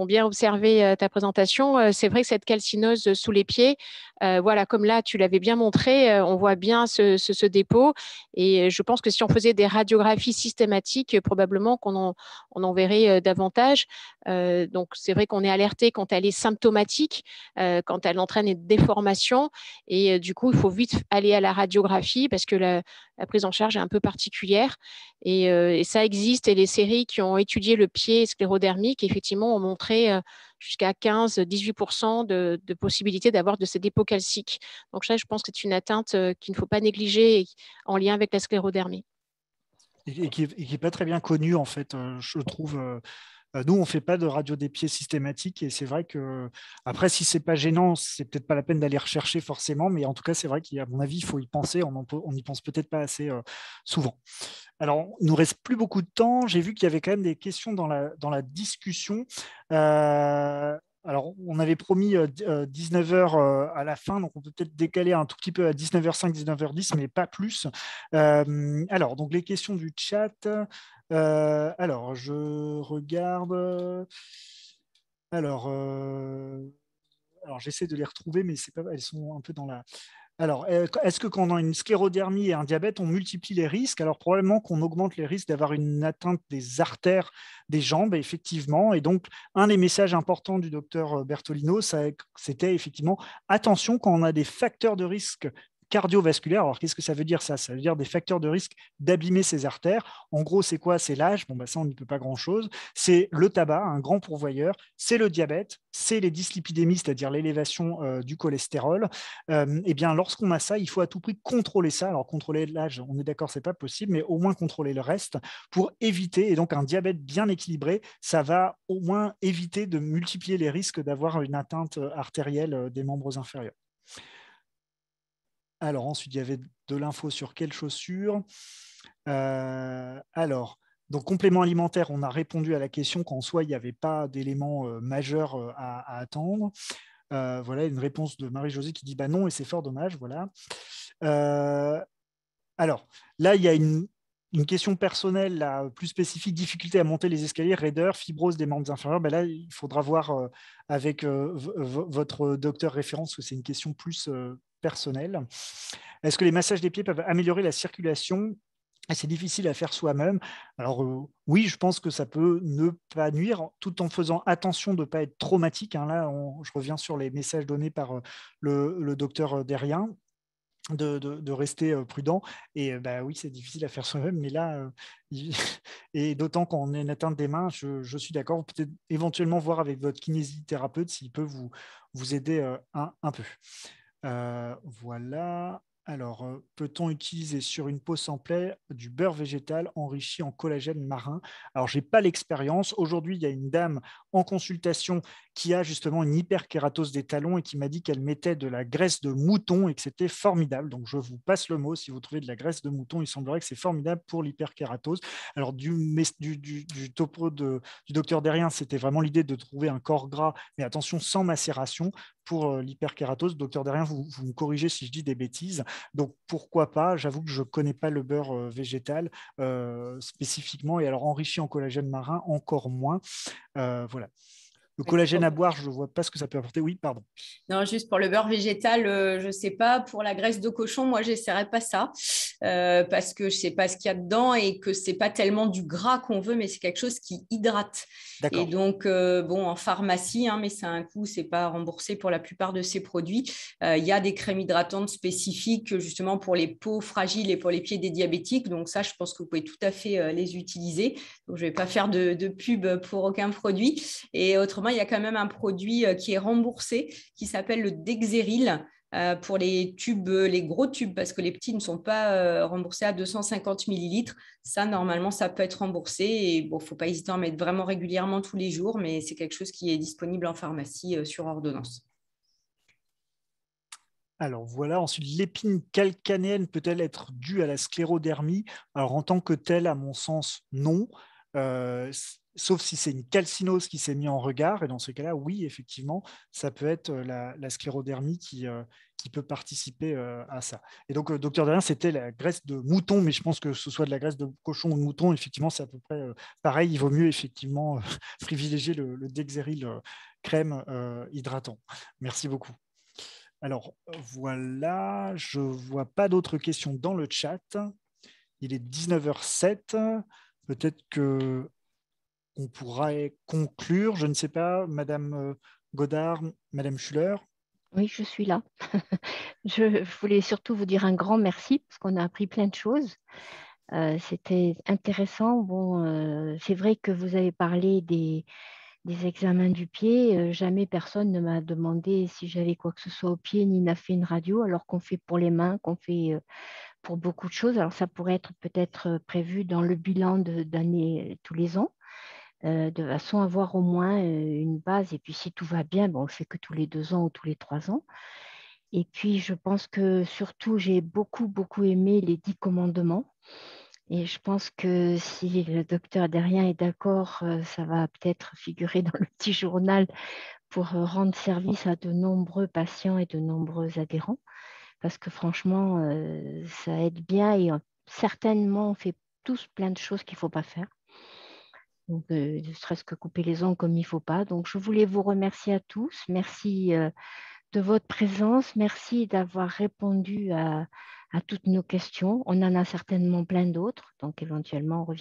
bien observé ta présentation, c'est vrai que cette calcinose sous les pieds, voilà, comme là, tu l'avais bien montré, on voit bien ce dépôt. Et je pense que si on faisait des radiographies systématiques, probablement qu'on en verrait davantage. Donc, c'est vrai qu'on est alerté quand elle est symptomatique, quand elle entraîne une déformation. Et du coup, il faut vite aller à la radiographie parce que la prise en charge est un peu particulière. Et ça existe. Et les séries qui ont étudié le pied sclérodermique, effectivement, ont montré jusqu'à 15-18% de possibilité d'avoir de ces dépôts calciques. Donc ça, je pense que c'est une atteinte qu'il ne faut pas négliger en lien avec la sclérodermie. Et qui n'est pas très bien connue, en fait, je trouve. Nous, on ne fait pas de radio des pieds systématique, et c'est vrai que, après, si ce n'est pas gênant, c'est peut-être pas la peine d'aller rechercher forcément, mais en tout cas, c'est vrai qu'à mon avis, il faut y penser, on n'y pense peut-être pas assez souvent. Alors, il ne nous reste plus beaucoup de temps. J'ai vu qu'il y avait quand même des questions dans la discussion. Alors, on avait promis 19h à la fin, donc on peut peut-être décaler un tout petit peu à 19h05, 19h10, mais pas plus. Alors, donc les questions du chat. Alors, je regarde. Alors, j'essaie de les retrouver, mais elles sont un peu dans la... Alors, est-ce que quand on a une sclérodermie et un diabète, on multiplie les risques? Alors, probablement qu'on augmente les risques d'avoir une atteinte des artères des jambes, effectivement. Et donc, un des messages importants du docteur Bertolino, c'était effectivement, attention quand on a des facteurs de risque cardiovasculaire. Alors, qu'est-ce que ça veut dire ça? Ça veut dire des facteurs de risque d'abîmer ses artères. En gros, c'est quoi? C'est l'âge. Bon, ça, on n'y peut pas grand-chose. C'est le tabac, un grand pourvoyeur. C'est le diabète. C'est les dyslipidémies, c'est-à-dire l'élévation du cholestérol. Eh bien, lorsqu'on a ça, il faut à tout prix contrôler ça. Alors, contrôler l'âge, on est d'accord, c'est pas possible, mais au moins contrôler le reste pour éviter. Et donc, un diabète bien équilibré, ça va au moins éviter de multiplier les risques d'avoir une atteinte artérielle des membres inférieurs. Alors, ensuite, il y avait de l'info sur quelles chaussures. Alors, donc, complément alimentaire, on a répondu à la question qu'en soi, il n'y avait pas d'éléments majeurs à attendre. Voilà, une réponse de Marie-Josée qui dit non, et c'est fort dommage. Voilà. Alors, là, il y a une une question personnelle, là, plus spécifique, difficulté à monter les escaliers, raideur, fibrose des membres inférieurs, ben là, il faudra voir avec votre docteur référent, parce que c'est une question plus personnelle. Est-ce que les massages des pieds peuvent améliorer la circulation? C'est difficile à faire soi-même. Alors oui, je pense que ça peut ne pas nuire, tout en faisant attention de ne pas être traumatique. Hein. Là, je reviens sur les messages donnés par le docteur Derrien. De rester prudent. Et bah, oui, c'est difficile à faire soi-même, mais là, et d'autant qu'on est une atteinte des mains, je suis d'accord. Peut-être éventuellement voir avec votre kinésithérapeute s'il peut vous aider un peu. Voilà. Alors, peut-on utiliser sur une peau sans plaie du beurre végétal enrichi en collagène marin? Alors, je n'ai pas l'expérience. Aujourd'hui, il y a une dame en consultation qui a justement une hyperkératose des talons et qui m'a dit qu'elle mettait de la graisse de mouton et que c'était formidable. Donc, je vous passe le mot. Si vous trouvez de la graisse de mouton, il semblerait que c'est formidable pour l'hyperkératose. Alors, du topo du docteur Derrien, c'était vraiment l'idée de trouver un corps gras, mais attention, sans macération. Pour l'hyperkératose, docteur Derrien, vous me corrigez si je dis des bêtises. Donc, pourquoi pas? J'avoue que je ne connais pas le beurre végétal spécifiquement, et alors enrichi en collagène marin, encore moins. Voilà. Le collagène à boire, je ne vois pas ce que ça peut apporter. Oui, pardon. Non, juste pour le beurre végétal, je ne sais pas. Pour la graisse de cochon, moi, je n'essaierai pas ça parce que je ne sais pas ce qu'il y a dedans et que ce n'est pas tellement du gras qu'on veut, mais c'est quelque chose qui hydrate. Et donc, bon, en pharmacie, hein, mais c'est un coût, ce n'est pas remboursé pour la plupart de ces produits. Il y a des crèmes hydratantes spécifiques justement pour les peaux fragiles et pour les pieds des diabétiques. Donc ça, je pense que vous pouvez tout à fait les utiliser. Donc, je ne vais pas faire de pub pour aucun produit. Et autrement, il y a quand même un produit qui est remboursé qui s'appelle le Dexeril pour les tubes, les gros tubes, parce que les petits ne sont pas remboursés à 250 millilitres. Ça, normalement, ça peut être remboursé. Et bon, il ne faut pas hésiter à en mettre vraiment régulièrement tous les jours, mais c'est quelque chose qui est disponible en pharmacie sur ordonnance. Alors voilà, ensuite, l'épine calcanéenne peut-elle être due à la sclérodermie? Alors en tant que telle, à mon sens, non. Sauf si c'est une calcinose qui s'est mise en regard. Et dans ce cas-là, oui, effectivement, ça peut être la sclérodermie qui peut participer à ça. Et donc, docteur Derrien, c'était la graisse de mouton, mais je pense que ce soit de la graisse de cochon ou de mouton, effectivement, c'est à peu près pareil. Il vaut mieux, effectivement, privilégier le Dexeril crème hydratant. Merci beaucoup. Alors, voilà, je ne vois pas d'autres questions dans le chat. Il est 19h07. Peut-être qu'on pourra conclure. Je ne sais pas, Madame Godard, Madame Schuller. Oui, je suis là. Je voulais surtout vous dire un grand merci parce qu'on a appris plein de choses. C'était intéressant. Bon, c'est vrai que vous avez parlé des examens du pied. Jamais personne ne m'a demandé si j'avais quoi que ce soit au pied, ni n'a fait une radio, alors qu'on fait pour les mains, qu'on fait pour beaucoup de choses. Alors ça pourrait être peut-être prévu dans le bilan d'année tous les ans, de façon à avoir au moins une base. Et puis si tout va bien, bon, on ne le fait que tous les 2 ans ou tous les 3 ans. Et puis je pense que surtout, j'ai beaucoup, beaucoup aimé les 10 commandements. Et je pense que si le docteur Derrien est d'accord, ça va peut-être figurer dans le petit journal pour rendre service à de nombreux patients et de nombreux adhérents. Parce que franchement, ça aide bien et certainement, on fait tous plein de choses qu'il ne faut pas faire. Donc, ne serait-ce que couper les ongles comme il ne faut pas. Donc, je voulais vous remercier à tous. Merci de votre présence. Merci d'avoir répondu à toutes nos questions. On en a certainement plein d'autres. Donc, éventuellement, on revient.